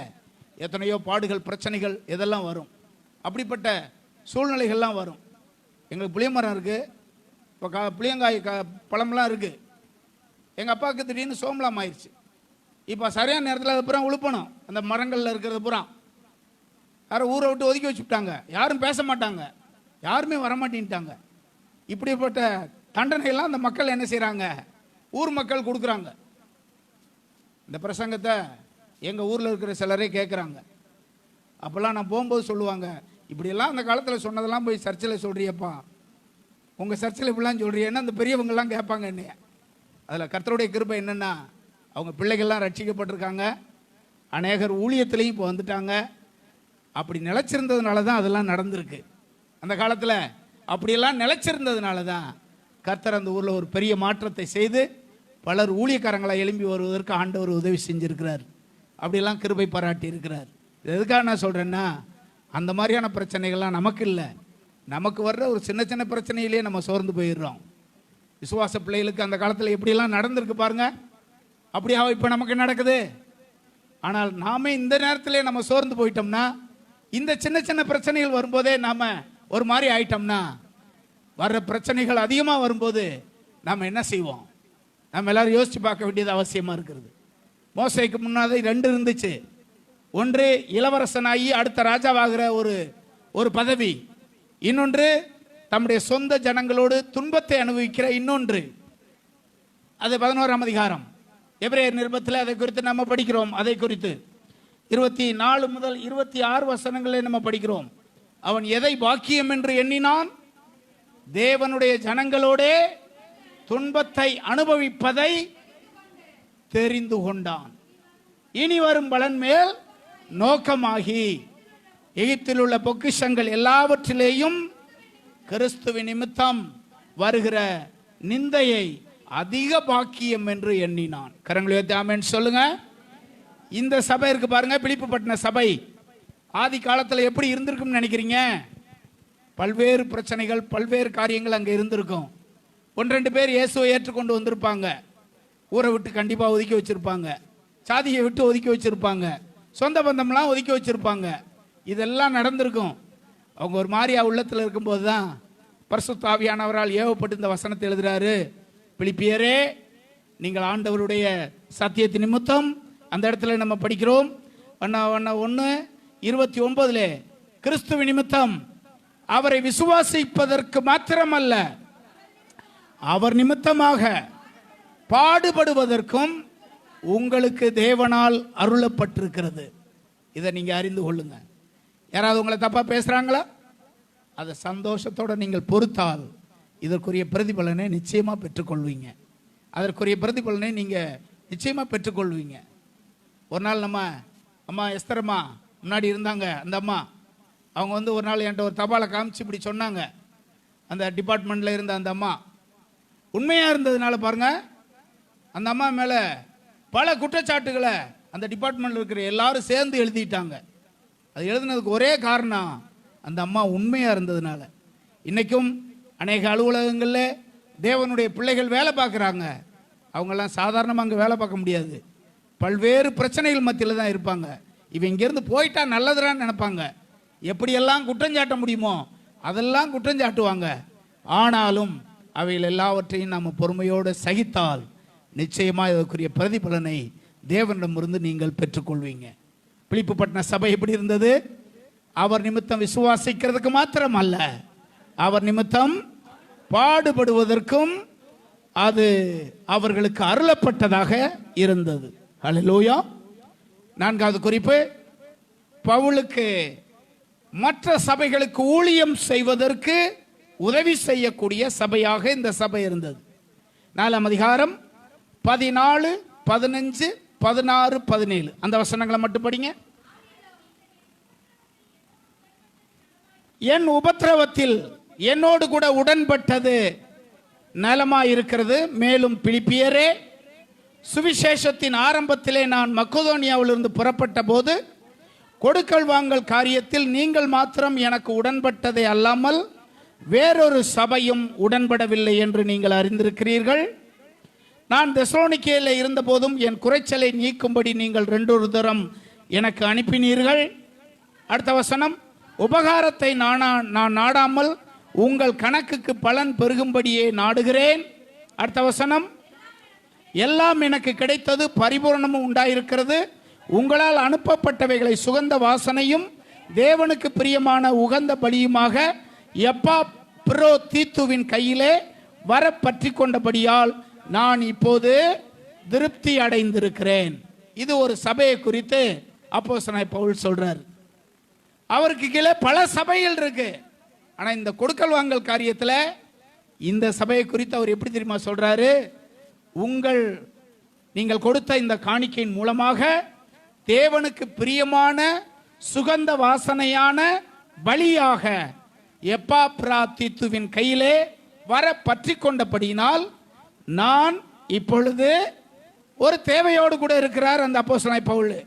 எத்தனையோ பாடுகள், பிரச்சனைகள் இதெல்லாம் வரும். அப்படிப்பட்ட சூழ்நிலைகள்லாம் வரும். எங்களுக்கு புளிய மரம் இருக்குது, இப்போ புளியங்காய் பழம்லாம் இருக்குது. எங்கள் அப்பாவுக்கு திடீர்னு சோம்பலாம் ஆயிடுச்சு. இப்போ சரியான நேரத்தில் அது பூரா உழுப்பணும். அந்த மரங்களில் இருக்கிறது பூரா யாரும் ஊரை விட்டு ஒதுக்கி வச்சுட்டாங்க. யாரும் பேச மாட்டாங்க, யாருமே வரமாட்டேன்ட்டாங்க. இப்படிப்பட்ட தண்டனைகள்லாம் அந்த மக்கள் என்ன செய்கிறாங்க, ஊர் மக்கள் கொடுக்குறாங்க. இந்த பிரசங்கத்தை எங்கள் ஊரில் இருக்கிற சிலரே கேட்குறாங்க. அப்போல்லாம் நான் போகும்போது சொல்லுவாங்க, இப்படியெல்லாம் அந்த காலத்தில் சொன்னதெல்லாம் போய் சர்ச்சில் சொல்கிறியப்பா, உங்கள் சர்ச்சில் இப்படிலாம் சொல்கிறியன்னா அந்த பெரியவங்கெல்லாம் கேட்பாங்க என்னைய. அதில் கர்த்தருடைய கிருபை என்னென்னா, அவங்க பிள்ளைகள்லாம் ரட்சிக்கப்பட்டிருக்காங்க, அநேகர் ஊழியத்துலேயும் இப்போ வந்துட்டாங்க. அப்படி நிலச்சிருந்ததுனால தான் அதெல்லாம் நடந்திருக்கு. அந்த காலத்தில் அப்படியெல்லாம் நிலச்சிருந்ததுனால தான் கர்த்தர் அந்த ஊரில் ஒரு பெரிய மாற்றத்தை செய்து பலர் ஊழியக்காரங்களை எழும்பி வருவதற்கு ஆண்டவர் உதவி செஞ்சுருக்கிறார். அப்படியெல்லாம் கிருபை பாராட்டி இருக்கிறார். எதுக்காக நான் சொல்கிறேன்னா, அந்த மாதிரியான பிரச்சனைகள்லாம் நமக்கு இல்லை. நமக்கு வர்ற ஒரு சின்ன சின்ன பிரச்சனையிலேயே நம்ம சோர்ந்து போயிடுறோம். விசுவாச பிள்ளைகளுக்கு அந்த காலத்தில் எப்படியெல்லாம் நடந்திருக்கு பாருங்க, அப்படியாக இப்போ நமக்கு நடக்குது. ஆனால் நாம இந்த நேரத்திலே நம்ம சோர்ந்து போயிட்டோம்னா, இந்த சின்ன சின்ன பிரச்சனைகள் வரும்போதே நாம ஒரு மாதிரி ஆயிட்டோம்னா, வர்ற பிரச்சனைகள் அதிகமாக வரும்போது நாம் என்ன செய்வோம்? நம்ம எல்லாரும் யோசிச்சு பார்க்க வேண்டியது அவசியமாக இருக்கிறது. மோசேக்கு முன்னாடி 2 இருந்துச்சு. ஒன்று இளவரசனாகி அடுத்த ராஜாவாகிற ஒரு பதவி, இன்னொன்று தம்முடைய சொந்த ஜனங்களோடு துன்பத்தை அனுபவிக்கிற இன்னொன்று. அது 11ஆம் அதிகாரம் எபிரேயர் நிருபத்தில் அதை குறித்து நம்ம படிக்கிறோம். அதை குறித்து 24 முதல் 26 வசனங்களை நம்ம படிக்கிறோம். அவன் எதை பாக்கியம் என்று எண்ணினான்? தேவனுடைய ஜனங்களோடே துன்பத்தை அனுபவிப்பதை தெரிந்து கொண்டான். இனி வரும் பலன் மேல் நோக்கமாகி எகிப்தில் உள்ள பொக்கிஷங்கள் எல்லாவற்றிலேயும் கிறிஸ்துவின் நிமித்தம் வருகிற நிந்தையை அதிக பாக்கியம் என்று எண்ணினான். கரங்களை உயர்த்தி ஆமென் சொல்லுங்க. இந்த சபை இருக்கு பாருங்க, பிலிப்பு பட்டின சபை ஆதி காலத்தில் எப்படி இருந்திருக்கும்னு நினைக்கிறீங்க? பல்வேறு பிரச்சனைகள், பல்வேறு காரியங்கள் அங்கே இருந்திருக்கும். 1-2 பேர் இயேசுவை ஏற்றுக்கொண்டு வந்திருப்பாங்க. ஊரை விட்டு கண்டிப்பாக ஒதுக்கி வச்சிருப்பாங்க, சாதியை விட்டு ஒதுக்கி வச்சிருப்பாங்க, சொந்த பந்தம்லாம் ஒதுக்கி வச்சிருப்பாங்க. இதெல்லாம் நடந்திருக்கும். அவங்க ஒரு மாதிரியா உள்ளத்தில் இருக்கும்போது தான் பரிசுத்த ஆவியானவரால் ஏவப்பட்டு இந்த வசனத்தை எழுதுறாரு. பிலிப்பியரே, நீங்கள் ஆண்டவருடைய சத்தியத்தின் நிமித்தம், அந்த இடத்துல நம்ம படிக்கிறோம் 1:29 கிறிஸ்துவ நிமித்தம் அவரை விசுவாசிப்பதற்கு மாத்திரமல்ல, அவர் நிமித்தமாக பாடுபடுவதற்கும் உங்களுக்கு தேவனால் அருளப்பட்டிருக்கிறது. இதை நீங்க அறிந்து கொள்ளுங்க. யாராவது உங்களை தப்பா பேசுறாங்களா? அதை சந்தோஷத்தோட நீங்கள் பொறுத்தால் இதற்குரிய பிரதிபலனை நிச்சயமா பெற்றுக்கொள்வீங்க. அதற்குரிய பிரதிபலனை நீங்க நிச்சயமா பெற்றுக்கொள்வீங்க. ஒரு நாள் நம்ம அம்மா எஸ்தரம்மா முன்னாடி இருந்தாங்க. அந்த அம்மா அவங்க ஒரு நாள் என்கிட்ட ஒரு தபாலை காமிச்சு இப்படி சொன்னாங்க. அந்த டிபார்ட்மெண்ட்ல இருந்த அந்த அம்மா உண்மையா இருந்ததுனால பாருங்க, அந்த அம்மா மேல பல குற்றச்சாட்டுகளை அந்த டிபார்ட்மெண்ட்ல இருக்கிற எல்லாரும் சேர்ந்து எழுதிட்டாங்க. அது எழுதுனதுக்கு ஒரே காரணம், அந்த அம்மா உண்மையா இருந்ததுனால. இன்னைக்கும் அநேக அலுவலகங்களில் தேவனுடைய பிள்ளைகள் வேலை பார்க்குறாங்க. அவங்கெல்லாம் சாதாரணமாக அங்கே வேலை பார்க்க முடியாது. பல்வேறு பிரச்சனைகள் மத்தியில் தான் இருப்பாங்க. இவன் இங்கேருந்து போயிட்டா நல்லதுறான்னு நினைப்பாங்க. எப்படியெல்லாம் குற்றஞ்சாட்ட முடியுமோ அதெல்லாம் குற்றஞ்சாட்டுவாங்க. ஆனாலும் அவைகள் எல்லாவற்றையும் நாம் பொறுமையோடு சகித்தால் நிச்சயமாக இதற்குரிய பிரதிபலனை தேவனிடமிருந்து நீங்கள் பெற்றுக்கொள்வீங்க. பிலிப்பு பட்டின சபை எப்படி இருந்தது? அவர் நிமித்தம் விசுவாசிக்கிறதுக்கு மாத்திரம் அல்ல, அவர் நிமித்தம் பாடுபடுவதற்கும் அது அவர்களுக்கு அருளப்பட்டதாக இருந்தது. ஹல்லேலூயா. 4வது குறிப்பு, பவுலுக்கு மற்ற சபைகளுக்கு ஊழியம் செய்வதற்கு உதவி செய்யக்கூடிய சபையாக இந்த சபை இருந்தது. 4ஆம் அதிகாரம் 14, 15, 16, 17 அந்த வசனங்களை மட்டும் படிங்க. என் உபத்திரவத்தில் என்னோடு கூட உடன்பட்டது நலமாயிருக்கிறது. மேலும் பிலிப்பியரே, சுவிசேஷத்தின் ஆரம்பத்திலே நான் மக்கெதோனியாவிலிருந்து புறப்பட்ட போது கொடுக்கல் வாங்கல் காரியத்தில் நீங்கள் மாத்திரம் எனக்கு உடன்பட்டதை அல்லாமல் வேறொரு சபையும் உடன்படவில்லை என்று நீங்கள் அறிந்திருக்கிறீர்கள். நான் தெசலோனிக்கேயிலே இருந்தபோதும் என் குறைச்சலை நீக்கும்படி நீங்கள் 2 தரம் எனக்கு அனுப்பினீர்கள். அடுத்த வசனம், உபகாரத்தை நான் நாடாமல் உங்கள் கணக்குக்கு பலன் பெருகும்படியே நாடுகிறேன். அடுத்த வசனம், எல்லாம் எனக்கு கிடைத்தது, பரிபூரணமும் உண்டாயிருக்கிறது. உங்களால் அனுப்பப்பட்டவைகளை சுகந்த வாசனையும் தேவனுக்கு பிரியமான உகந்த பலியுமாக எப்பாப்ரோதீத்துவின் கையிலே வர பற்றி கொண்டபடியால் நான் இப்போது திருப்தி அடைந்திருக்கிறேன். இது ஒரு சபையை குறித்து அப்போஸ்தலனாகிய பவுல் சொல்றார். அவருக்கு கீழே பல சபைகள் இருக்கு. ஆனா இந்த கொடுக்கல் வாங்கல் காரியத்துல இந்த சபையை குறித்து அவர் எப்படி தெரியுமா சொல்றாரு? நீங்கள் கொடுத்த இந்த காணிக்கையின் மூலமாக தேவனுக்கு பிரியமான சுகந்த வாசனையான பலியாக எப்பாப்ரோதீத்துவின் கையிலே வர பற்றி கொண்டபடியினால் நான் இப்பொழுது ஒரு தேவையோடு கூட இருக்கிறார் அந்த அப்போஸ்தலனாகிய பவுல்.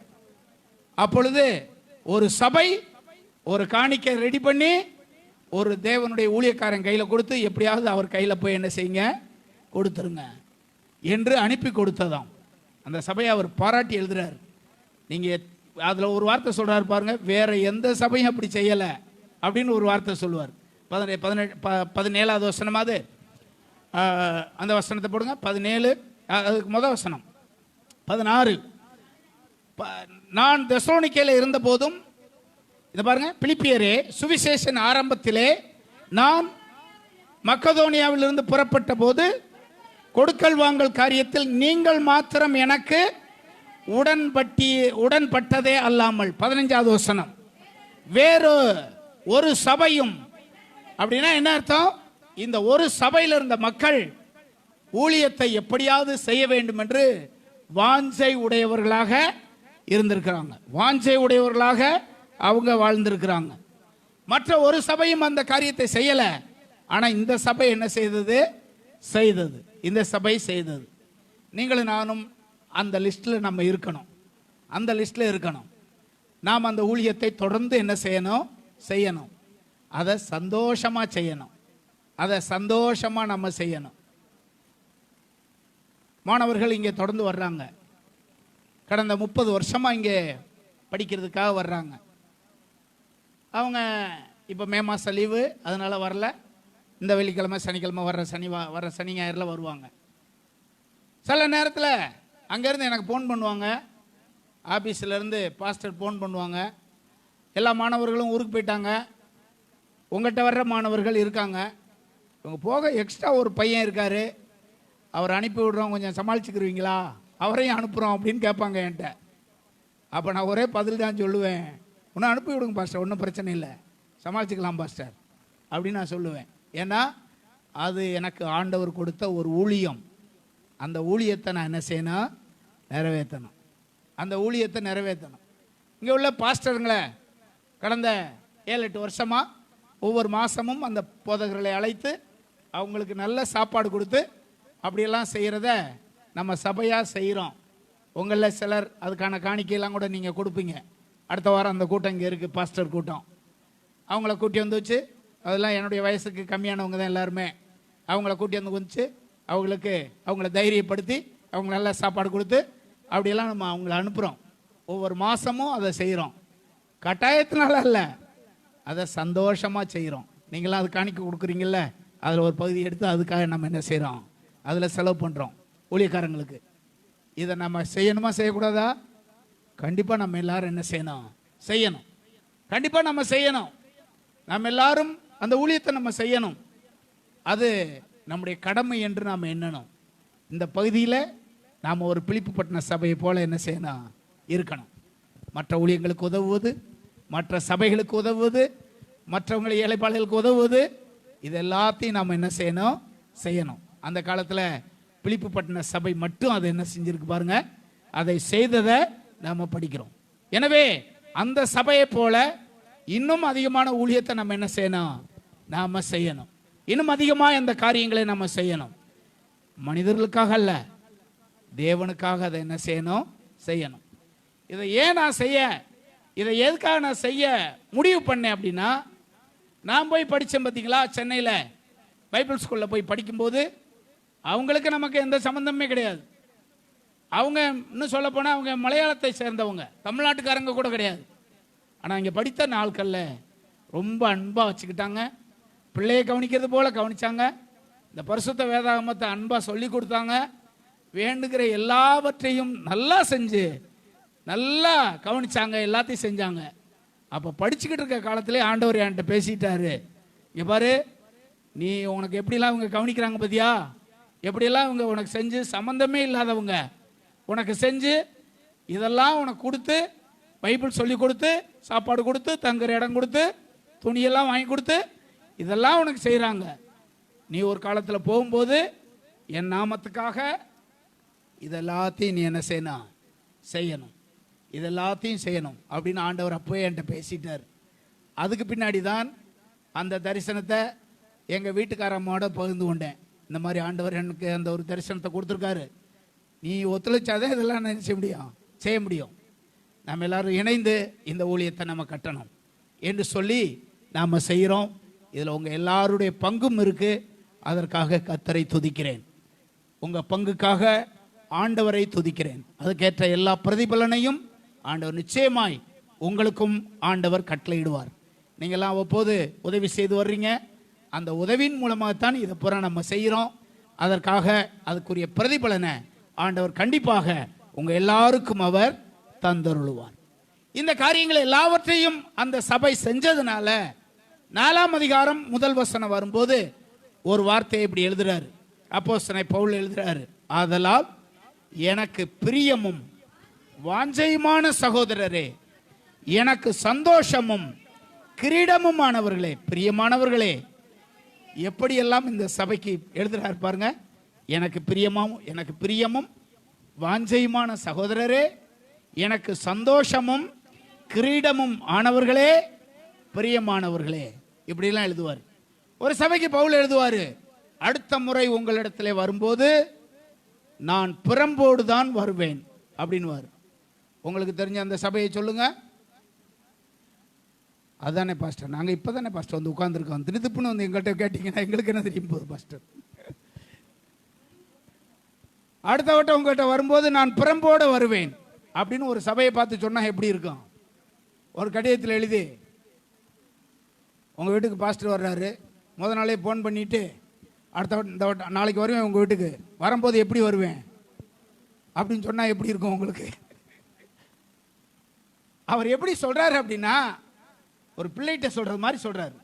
அப்பொழுது ஒரு சபை ஒரு காணிக்கை ரெடி பண்ணி ஒரு தேவனுடைய ஊழியக்காரன் கையில கொடுத்து, எப்படியாவது அவர் கையில போய் என்ன செய்யுங்க, கொடுத்துருங்க என்று அனுப்பி கொடுத்ததாம். அந்த சபையை அவர் பாராட்டி எழுதுறார். நீங்க அதுல ஒரு வார்த்தை சொல்றாரு பாருங்க, வேற எந்த சபையும் அப்படி செய்யல அப்படின்னு ஒரு வார்த்தை சொல்லுவார். 17வது வசனமாவது அந்த வசனத்தை போடுங்க. 17 அதுக்கு முதல் வசனம் 16. நான் தெசலோனிக்கேயிலே இருந்த போதும், இதை பாருங்க, பிலிப்பியரே, சுவிசேஷன் ஆரம்பத்திலே நான் மக்கதோனியாவில் இருந்து புறப்பட்ட போது கொடுக்கல் வாங்கல் காரியத்தில் நீங்கள் மாத்திரம் எனக்கு உடன்பட்டதே அல்லாமல். 15வது வசனம், வேறு ஒரு சபையும். அப்படின்னா என்ன அர்த்தம்? இந்த ஒரு சபையில் இருந்த மக்கள் ஊழியத்தை எப்படியாவது செய்ய வேண்டும் என்று வாஞ்சை உடையவர்களாக இருந்திருக்கிறாங்க. வாஞ்சை உடையவர்களாக அவங்க வாழ்ந்திருக்கிறாங்க. மற்ற ஒரு சபையும் அந்த காரியத்தை செய்யல. ஆனா இந்த சபை என்ன செய்தது? இந்த சபை செய்தது. நீங்களும் நானும் அந்த லிஸ்ட்ல நம்ம இருக்கணும். அந்த லிஸ்ட்ல இருக்கணும். நாம் அந்த ஊழியத்தை தொடர்ந்து என்ன செய்யணும். அதை சந்தோஷமா செய்யணும். அதை சந்தோஷமா நம்ம செய்யணும். மாணவர்கள் இங்கே தொடர்ந்து வர்றாங்க. கடந்த 30 வருஷமா இங்கே படிக்கிறதுக்காக வர்றாங்க. அவங்க இப்போ மே மாதம் லீவு, அதனால வரல. இந்த வெள்ளிக்கிழமை சனிக்கிழமை வர்ற சனி ஞாயிறில் வருவாங்க. சில நேரத்தில் அங்கேருந்து எனக்கு ஃபோன் பண்ணுவாங்க. ஆஃபீஸ்லேருந்து பாஸ்டர் ஃபோன் பண்ணுவாங்க. எல்லா மாணவர்களும் ஊருக்கு போயிட்டாங்க, உங்கள்கிட்ட வர்ற மாணவர்கள் இருக்காங்க, இவங்க போக எக்ஸ்ட்ரா ஒரு பையன் இருக்கார், அவர் அனுப்பி விடுறோம், கொஞ்சம் சமாளிச்சுக்கிருவீங்களா, அவரையும் அனுப்புகிறோம் அப்படின்னு கேட்பாங்க என்கிட்ட. அப்போ நான் ஒரே பதில் தான் சொல்லுவேன், ஒன்றும் அனுப்பி விடுங்க பாஸ்டர், ஒன்றும் பிரச்சனை இல்லை, சமாளிச்சுக்கலாம் பாஸ்டர் அப்படின்னு நான் சொல்லுவேன். ஏன்னா அது எனக்கு ஆண்டவர் கொடுத்த ஒரு ஊழியம். அந்த ஊழியத்தை நான் என்ன செய்யணும்? நிறைவேற்றணும். அந்த ஊழியத்தை நிறைவேற்றணும். இங்கே உள்ள பாஸ்டருங்களை கடந்த 7-8 வருஷமாக ஒவ்வொரு மாதமும் அந்த போதகர்களை அழைத்து அவங்களுக்கு நல்ல சாப்பாடு கொடுத்து அப்படியெல்லாம் செய்கிறத நம்ம சபையாக செய்கிறோம். உங்களில் சிலர் அதுக்கான காணிக்கையெல்லாம் கூட நீங்கள் கொடுப்பீங்க. அடுத்த வாரம் அந்த கூட்டம் இங்கே இருக்குது, பாஸ்டர் கூட்டம். அவங்கள கூட்டி வந்து வச்சு, அதெல்லாம் என்னுடைய வயசுக்கு கம்மியானவங்க தான் எல்லாருமே, அவங்கள கூட்டி வந்து வந்துச்சு அவங்கள தைரியப்படுத்தி அவங்க நல்ல சாப்பாடு கொடுத்து அப்படியெல்லாம் நம்ம அவங்கள அனுப்புகிறோம். ஒவ்வொரு மாதமும் அதை செய்கிறோம். கட்டாயத்தினால இல்லை, அதை சந்தோஷமாக செய்கிறோம். நீங்களாம் அது காணிக்க கொடுக்குறீங்கள, அதில் ஒரு பகுதி எடுத்து அதுக்காக நம்ம என்ன செய்கிறோம்? அதில் செலவு பண்ணுறோம் ஊழியக்காரங்களுக்கு. இதை நம்ம செய்யணுமா செய்யக்கூடாதா? கண்டிப்பாக நம்ம எல்லாரும் என்ன செய்யணும். கண்டிப்பாக நம்ம செய்யணும். நம்ம எல்லாரும் அந்த ஊழியத்தை நம்ம செய்யணும். அது நம்முடைய கடமை என்று நாம் எண்ணணும். இந்த பகுதியில் நாம் ஒரு பிலிப்பு சபையை போல என்ன செய்யணும்? இருக்கணும். மற்ற ஊழியங்களுக்கு உதவுவது, மற்ற சபைகளுக்கு உதவுவது, மற்றவங்களை ஏழைப்பாளைகளுக்கு உதவுவது, இது எல்லாத்தையும் நாம் என்ன செய்யணும். அந்த காலத்தில் பிலிப்பு சபை மட்டும் அதை என்ன செஞ்சிருக்கு பாருங்க, அதை செய்ததை நாம் படிக்கிறோம். எனவே அந்த சபையை போல இன்னும் அதிகமான ஊழியத்தை நம்ம என்ன செய்யணும்? நாம செய்யணும். இன்னும் அதிகமாக அந்த காரியங்களை நம்ம செய்யணும். மனிதர்களுக்காக அல்ல, தேவனுக்காக அதை என்ன செய்யணும். இதை ஏன் நான் இதை எதுக்காக நான் செய்ய முடிவு பண்ணேன் அப்படின்னா, நான் போய் படித்தேன் பார்த்தீங்களா, சென்னையில் பைபிள் ஸ்கூலில் போய் படிக்கும்போது அவங்களுக்கு நமக்கு எந்த சம்பந்தமே கிடையாது. அவங்க இன்னும் சொல்ல போனால் அவங்க மலையாளத்தை சேர்ந்தவங்க, தமிழ்நாட்டுக்காரங்க கூட கிடையாது. ஆனால் இங்கே படித்த நாட்களில் ரொம்ப அன்பாக வச்சுக்கிட்டாங்க. பிள்ளையை கவனிக்கிறது போல் கவனித்தாங்க. இந்த பரிசுத்த வேதாகமத்தை அன்பாக சொல்லி கொடுத்தாங்க. வேண்டுகிற எல்லாவற்றையும் நல்லா செஞ்சு நல்லா கவனிச்சாங்க, எல்லாத்தையும் செஞ்சாங்க. அப்போ படிச்சுக்கிட்டு இருக்க காலத்திலே ஆண்டவர் என்கிட்ட பேசிட்டாரு, இங்கே பாரு, நீ உனக்கு எப்படிலாம் இவங்க கவனிக்கிறாங்க பார்த்தியா, எப்படியெல்லாம் இவங்க உனக்கு செஞ்சு, சம்மந்தமே இல்லாதவங்க உனக்கு செஞ்சு இதெல்லாம் உனக்கு கொடுத்து, பைபிள் சொல்லி கொடுத்து, சாப்பாடு கொடுத்து, தங்குற இடம் கொடுத்து, துணியெல்லாம் வாங்கி கொடுத்து, இதெல்லாம் உனக்கு செய்கிறாங்க. நீ ஒரு காலத்தில் போகும்போது என் நாமத்துக்காக இதெல்லாத்தையும் நீ என்ன செய்யணும், இதெல்லாத்தையும் செய்யணும் அப்படின்னு ஆண்டவர் அப்போயே என்கிட்ட பேசிட்டார். அதுக்கு பின்னாடி தான் அந்த தரிசனத்தை எங்கள் வீட்டுக்காரம்மாவோட பகிர்ந்து கொண்டேன். இந்த மாதிரி ஆண்டவர் எனக்கு அந்த ஒரு தரிசனத்தை கொடுத்துருக்காரு, நீ ஒத்துழைச்சாதான் இதெல்லாம் செய்ய முடியும், நம்ம எல்லாரும் இணைந்து இந்த ஊழியத்தை நம்ம கட்டணும் என்று சொல்லி நாம் செய்கிறோம். இதில் உங்கள் எல்லாருடைய பங்கும் இருக்குது. அதற்காக கர்த்தரை துதிக்கிறேன். உங்கள் பங்குக்காக ஆண்டவரை துதிக்கிறேன். அதுக்கேற்ற எல்லா பிரதிபலனையும் ஆண்டவர் நிச்சயமாய் உங்களுக்கும் ஆண்டவர் கட்டளையிடுவார். நீங்கள்லாம் அவ்வப்போது உதவி செய்து வர்றீங்க. அந்த உதவியின் மூலமாகத்தான் இதை பூரா நம்ம செய்கிறோம். அதற்காக அதுக்குரிய பிரதிபலனை ஆண்டவர் கண்டிப்பாக உங்கள் எல்லாருக்கும் அவர் தந்தருளுவார். இந்த காரியங்கள் எல்லாவற்றையும் அந்த சபை செஞ்சதுனால 4ஆம் அதிகாரம் 1 வசனம் வரும்போது ஒரு வார்த்தையை இப்படி எழுதுறாரு. அப்போஸ்தலனாகிய பவுல் எழுதுறாரு, ஆதலால் எனக்கு பிரியமும் வாஞ்சையுமான சகோதரரே, எனக்கு சந்தோஷமும் கிரீடமுமானவர்களே. பிரியமானவர்களே, எப்படியெல்லாம் இந்த சபைக்கு எழுதுறாரு பாருங்க. எனக்கு பிரியமும் வாஞ்சையுமான சகோதரரே, எனக்கு சந்தோஷமும் கிரீடமும் ஆனவர்களே, பிரியமானவர்களே, இப்படிலாம் எழுதுவார். ஒரு சபைக்கு பவுல் எழுதுவார், அடுத்த முறை உங்களிடத்தில் வரும்போது நான் புறம்போடு தான் வருவேன் அப்படின்வார். உங்களுக்கு தெரிஞ்ச அந்த சபையை சொல்லுங்க. அதானே பாஸ்டர், நாங்கள் இப்போ தானே பாஸ்டர் வந்து உட்காந்துருக்கோம், திருப்புன்னு வந்து எங்கள்கிட்ட கேட்டிங்கன்னா எங்களுக்கு என்ன தெரியும் போகுது பாஸ்டர். அடுத்த வட்டம் உங்கள்கிட்ட வரும்போது நான் புறம்போடு வருவேன் அப்படின்னு ஒரு சபையை பார்த்து சொன்னால் எப்படி இருக்கும்? ஒரு கடிதத்தில் எழுதி, உங்கள் வீட்டுக்கு பாஸ்டர் வர்றாரு, முதல் நாளே ஃபோன் பண்ணிவிட்டு இந்த வட்டம் நாளைக்கு வருவேன் உங்கள் வீட்டுக்கு, வரும்போது எப்படி வருவேன் அப்படின்னு சொன்னால் எப்படி இருக்கும் உங்களுக்கு? அவர் எப்படி சொல்கிறாரு அப்படின்னா, ஒரு பிள்ளைகிட்ட சொல்கிறது மாதிரி சொல்கிறாரு.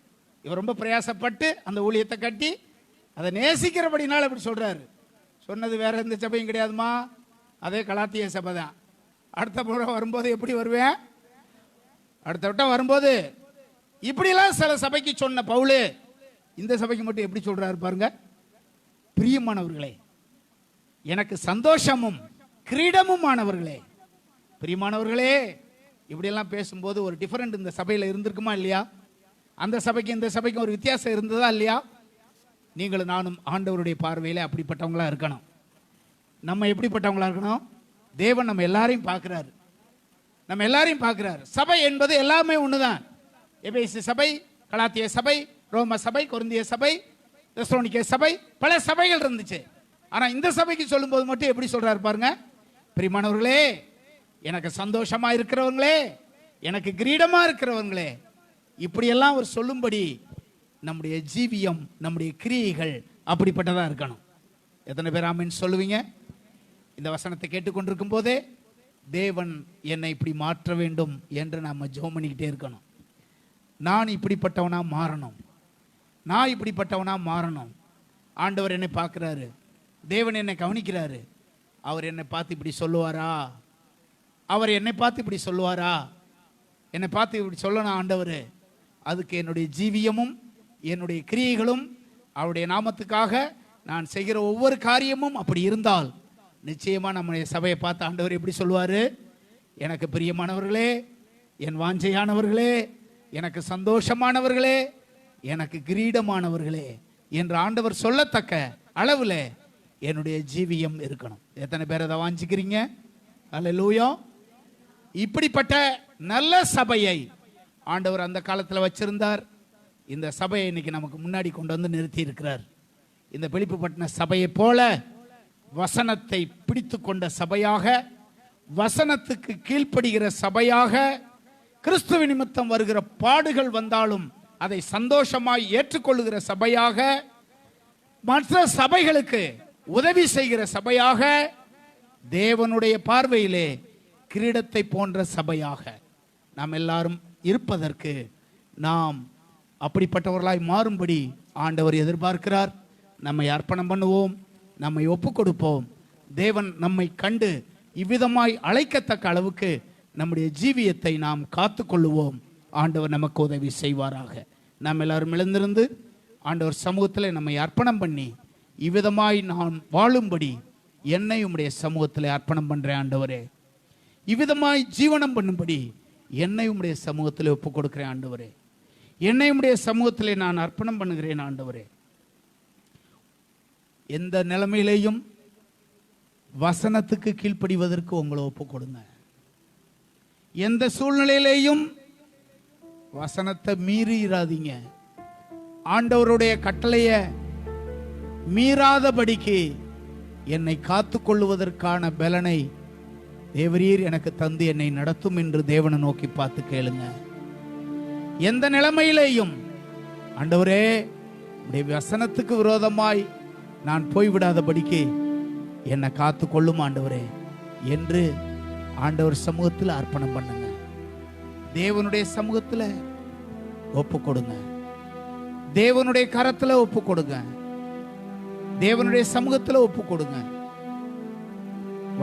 இவர் ரொம்ப பிரயாசப்பட்டு அந்த ஊழியத்தை கட்டி அதை நேசிக்கிறபடினால இப்படி சொல்கிறாரு. சொன்னது வேற எந்த சபையும் கிடையாதுமா, அதே கலாத்திய சபை தான். அடுத்த முறை வரும்போது எப்படி வருவேன், அடுத்த வட்டம் வரும்போது இப்படிலாம் சில சபைக்கு சொன்ன பவுல் இந்த சபைக்கு மட்டும் எப்படி சொல்றாரு பாருங்க. பிரியமானவர்களே, எனக்கு சந்தோஷமும் கிரீடமும் ஆனவர்களே. பிரியமானவர்களே, இப்படியெல்லாம் பேசும்போது ஒரு டிஃபரெண்ட் இந்த சபையில் இருந்திருக்குமா இல்லையா? அந்த சபைக்கு இந்த சபைக்கும் ஒரு வித்தியாசம் இருந்ததா இல்லையா? நீங்களும் நானும் ஆண்டவருடைய பார்வையில் அப்படிப்பட்டவங்களா இருக்கணும். நம்ம எப்படிப்பட்டவங்களா இருக்கணும்? தேவன் நம்ம எல்லாரையும் பார்க்கிறாரு, நம்ம எல்லாரையும் பார்க்கிறாரு. சபை என்பது எல்லாமே ஒண்ணுதான். எபேசு சபை, கலாத்திய சபை, ரோம சபை, கொரிந்திய சபை, தெசலோனிக்கே சபை, பல சபைகள் இருந்துச்சு. ஆனா இந்த சபைக்கு சொல்லும்போது மட்டும் எப்படி சொல்றாரு பாருங்க. பிரியமானவர்களே, எனக்கு சந்தோஷமா இருக்கிறவங்களே, எனக்கு கிரீடமா இருக்கிறவங்களே, இப்படியெல்லாம் ஒரு சொல்லும்படி நம்முடைய ஜீவியம், நம்முடைய கிரியைகள் அப்படிப்பட்டதா இருக்கணும். எத்தனை பேர் ஆமென் சொல்லுவீங்க? இந்த வசனத்தை கேட்டுக்கொண்டிருக்கும் போதே தேவன் என்னை இப்படி மாற்ற வேண்டும் என்று நம்ம ஜெபம் பண்ணிக்கிட்டே இருக்கணும். நான் இப்படிப்பட்டவனா மாறணும், நான் இப்படிப்பட்டவனா மாறணும். ஆண்டவர் என்னை பார்க்குறாரு, தேவன் என்னை கவனிக்கிறாரு. அவர் என்னை பார்த்து இப்படி சொல்லுவாரா? அவர் என்னை பார்த்து இப்படி சொல்லுவாரா? என்னை பார்த்து இப்படி சொல்லணும் ஆண்டவர். அதுக்கு என்னுடைய ஜீவியமும் என்னுடைய கிரியைகளும் அவருடைய நாமத்துக்காக நான் செய்கிற ஒவ்வொரு காரியமும் அப்படி இருந்தால் நிச்சயமா நம்முடைய சபையை பார்த்து ஆண்டவர் எப்படி சொல்லுவாரு? எனக்கு பிரியமானவர்களே, என் வாஞ்சையானவர்களே, எனக்கு சந்தோஷமானவர்களே, எனக்கு கிரீடமானவர்களே என்று ஆண்டவர் சொல்லத்தக்க அளவில் என்னுடைய ஜீவியம் இருக்கணும். எத்தனை பேர் அதை வாஞ்சிக்கிறீங்க? அல்லேலூயா. இப்படிப்பட்ட நல்ல சபையை ஆண்டவர் அந்த காலத்தில் வச்சிருந்தார். இந்த சபையை இன்னைக்கு நமக்கு முன்னாடி கொண்டு வந்து நிறுத்தி இருக்கிறார். இந்த பிலிப்பி பட்டின சபையை போல வசனத்தை பிடித்து கொண்ட சபையாக, வசனத்துக்கு கீழ்ப்படுகிற சபையாக, கிறிஸ்துவ நிமித்தம் வருகிற பாடுகள் வந்தாலும் அதை சந்தோஷமாய் ஏற்றுக்கொள்ளுகிற சபையாக, மற்ற சபைகளுக்கு உதவி செய்கிற சபையாக, தேவனுடைய பார்வையிலே கிரீடத்தை போன்ற சபையாக நாம் எல்லாரும் இருப்பதற்கு நாம் அப்படிப்பட்டவர்களாய் மாறும்படி ஆண்டவர் எதிர்பார்க்கிறார். நம்மை அர்ப்பணம் பண்ணுவோம், நம்மை ஒப்பு கொடுப்போம். தேவன் நம்மை கண்டு இவ்விதமாய் அழைக்கத்தக்க அளவுக்கு நம்முடைய ஜீவியத்தை நாம் காத்து கொள்ளுவோம். ஆண்டவர் நமக்கு உதவி செய்வாராக. நாம் எல்லாரும் எழுந்திருந்து ஆண்டவர் சமூகத்தில் நம்மை அர்ப்பணம் பண்ணி இவ்விதமாய் நான் வாழும்படி என்னை உம்முடைய சமூகத்தில் அர்ப்பணம் பண்ணுறேன் ஆண்டவரே. இவ்விதமாய் ஜீவனம் பண்ணும்படி என்னை உம்முடைய சமூகத்தில் ஒப்பு கொடுக்கிறேன் ஆண்டவரே. என்னை உம்முடைய சமூகத்திலே நான் அர்ப்பணம் பண்ணுகிறேன் ஆண்டவரே. எந்த நிலைமையிலேயும் வசனத்துக்கு கீழ்ப்படிவதற்கு உங்களை ஒப்பு கொடுங்க. எந்த சூழ்நிலையிலேயும் வசனத்தை மீறிடாதீங்க. ஆண்டவருடைய கட்டளைய மீறாதபடிக்கு என்னை காத்து கொள்ளுவதற்கான பலனை தேவரீர் எனக்கு தந்து என்னை நடத்தும் என்று தேவனை நோக்கி பார்த்து கேளுங்க. எந்த நிலைமையிலேயும் ஆண்டவரே உடைய வசனத்துக்கு விரோதமாய் நான் போய்விடாதபடிக்கு என்னை காத்து கொள்ளும் ஆண்டவரே என்று ஆண்டவர் சமூகத்தில் அர்ப்பணம் பண்ணுங்க. தேவனுடைய சமூகத்தில் ஒப்பு கொடுங்க. தேவனுடைய கரத்தில் ஒப்பு கொடுங்க. தேவனுடைய சமூகத்தில் ஒப்பு கொடுங்க.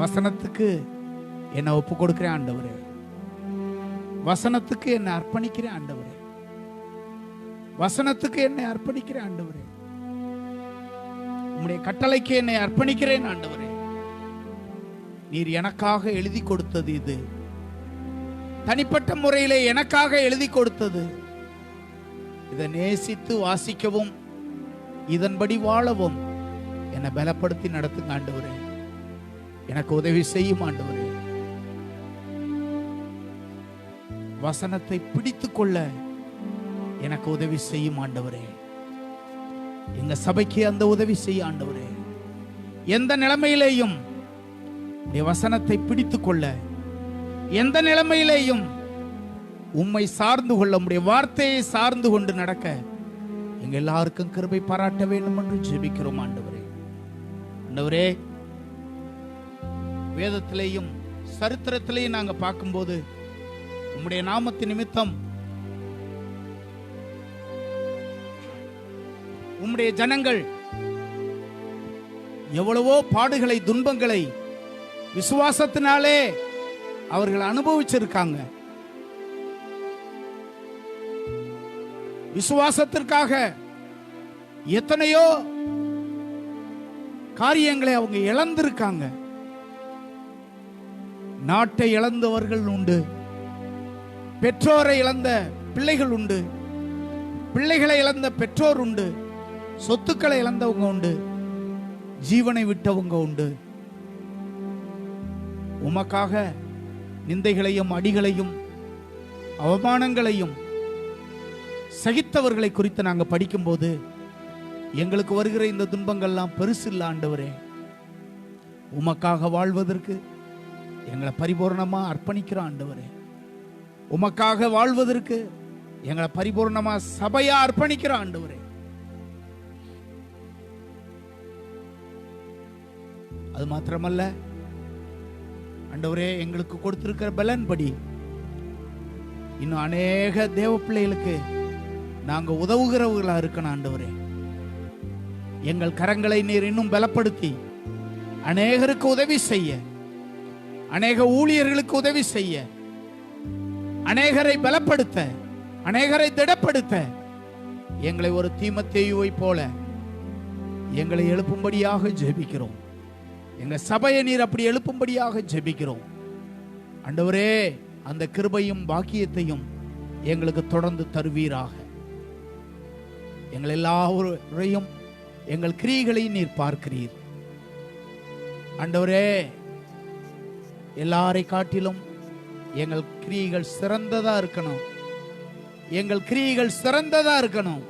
வசனத்துக்கு என்னை ஒப்பு கொடுக்கிறேன் ஆண்டவரே. வசனத்துக்கு என்னை அர்ப்பணிக்கிறேன் ஆண்டவரே. வசனத்துக்கு என்னை அர்ப்பணிக்கிறேன் ஆண்டவரே. உம்முடைய கட்டளைக்கு என்னை அர்ப்பணிக்கிறேன் ஆண்டவரே. நீர் எனக்காக எழுதி கொடுத்தது இது. தனிப்பட்ட முறையிலே எனக்காக எழுதி கொடுத்தது. இதை நேசித்து வாசிக்கவும் இதன்படி வாழவும் என்னை பலப்படுத்தி நடத்துங்க ஆண்டவரே. எனக்கு உதவி செய்யும் ஆண்டவரே. வசனத்தை பிடித்துக் கொள்ள எனக்கு உதவி செய்யும் ஆண்டவரே. எங்க சபைக்கு அந்த உதவி செய்ய ஆண்டவரே. எந்த நிலைமையிலேயும் வசனத்தை பிடித்துக் கொள்ள, எந்த நிலைமையிலேயும் உம்மை சார்ந்து கொள்ள, உம்முடைய வார்த்தையை சார்ந்து கொண்டு நடக்க எங்க எல்லாருக்கும் கிருபை பாராட்ட வேண்டும் என்று ஜெபிக்கிறோம் ஆண்டவரே. ஆண்டவரே, வேதத்திலேயும் சரித்திரத்திலேயும் நாங்க பார்க்கும்போது உம்முடைய நாமத்தின் நிமித்தம் உம்முடைய ஜனங்கள் எவ்வளவோ பாடுகளை, துன்பங்களை விசுவாசத்தினாலே அவர்கள் அனுபவிச்சிருக்காங்க. விசுவாசத்திற்காக எத்தனையோ காரியங்களை அவங்க இழந்திருக்காங்க. நாட்டை இழந்தவர்கள் உண்டு, பெற்றோரை இழந்த பிள்ளைகள் உண்டு, பிள்ளைகளை இழந்த பெற்றோர் உண்டு, சொத்துக்களை இழந்தவங்க உண்டு, ஜீவனை விட்டவங்க உண்டு. உமக்காக நிந்தைகளையும் அடிகளையும் அவமானங்களையும் சகித்தவர்களை குறித்து நாங்கள் படிக்கும்போது எங்களுக்கு வருகிற இந்த துன்பங்கள்லாம் பெருசு இல்லை ஆண்டவரே. உமக்காக வாழ்வதற்கு எங்களை பரிபூர்ணமா அர்ப்பணிக்கிறோம் ஆண்டவரே. உமக்காக வாழ்வதற்கு எங்களை பரிபூர்ணமா சபையா அர்ப்பணிக்கிறோம் ஆண்டவரே. அது மாத்திரமல்ல ஆண்டவரே, எங்களுக்கு கொடுத்திருக்கிற பலன்படி இன்னும் அநேக தேவ பிள்ளைகளுக்கு நாங்க உதவுகிறவர்களா இருக்கணும் ஆண்டவரே. எங்கள் கரங்களை நீர் இன்னும் பலப்படுத்தி அநேகருக்கு உதவி செய்ய, அநேக ஊழியர்களுக்கு உதவி செய்ய, அநேகரை பலப்படுத்த, அநேகரை திடப்படுத்த எங்களை ஒரு தீமோத்தேயுவை போல எங்களை எழுப்பும்படியாக ஜெபிக்கிறோம். எங்க சபையை நீர் அப்படி எழுப்பும்படியாக ஜெபிக்கிறோம் ஆண்டவரே. அந்த கிருபையும் பாக்கியத்தையும் எங்களுக்கு தொடர்ந்து தருவீராக. எங்கள் எல்லாரையும், எங்கள் கிரியைகளையும் நீர் பார்க்கிறீர் ஆண்டவரே. எல்லாரை காட்டிலும் எங்கள் கிரியைகள் சிறந்ததா இருக்கணும். எங்கள் கிரியைகள் சிறந்ததா இருக்கணும்.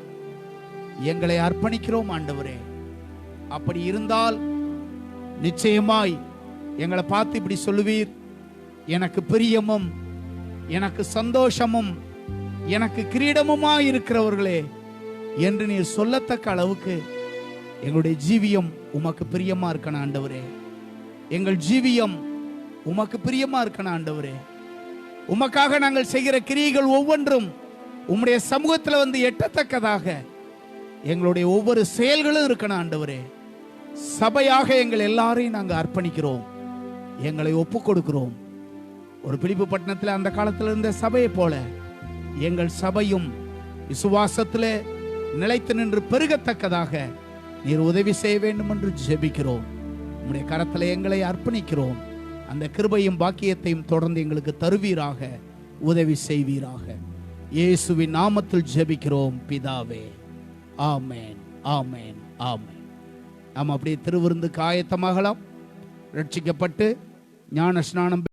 எங்களை அர்ப்பணிக்கிறோம் ஆண்டவரே. அப்படி இருந்தால் நிச்சயமாய் எங்களை பார்த்து இப்படி சொல்லுவீர், எனக்கு பிரியமும் எனக்கு சந்தோஷமும் எனக்கு கிரீடமுமாய் இருக்கிறவர்களே என்று நீர் சொல்லத்தக்க அளவுக்கு எங்களுடைய ஜீவியம் உமக்கு பிரியமா இருக்கணும் ஆண்டவரே. எங்கள் ஜீவியம் உமக்கு பிரியமா இருக்கணும் ஆண்டவரே. உமக்காக நாங்கள் செய்கிற கிரியைகள் ஒவ்வொன்றும் உம்முடைய சமூகத்தில் வந்து எட்டத்தக்கதாக எங்களுடைய ஒவ்வொரு செயல்களும் இருக்கணும் ஆண்டவரே. சபையாக எங்கள் எல்லாரையும் நாங்கள் அர்ப்பணிக்கிறோம், எங்களை ஒப்பு கொடுக்கிறோம். ஒரு பிலிப்பு பட்டணத்தில் அந்த காலத்தில் இருந்த சபையை போல எங்கள் சபையும் விசுவாசத்தில் நிலைத்து நின்று பெருகத்தக்கதாக நீர் உதவி செய்ய வேண்டும் என்று ஜெபிக்கிறோம். உம்முடைய கரத்தில் எங்களை அர்ப்பணிக்கிறோம். அந்த கிருபையும் பாக்கியத்தையும் தொடர்ந்து எங்களுக்கு தருவீராக, உதவி செய்வீராக. இயேசுவின் நாமத்தில் ஜெபிக்கிறோம் பிதாவே. ஆமென், ஆமென், ஆமென். நாம் அப்படியே திருவிருந்துக்கு ஆயத்தமாகலாம். ரட்சிக்கப்பட்டு ஞான ஸ்நானம்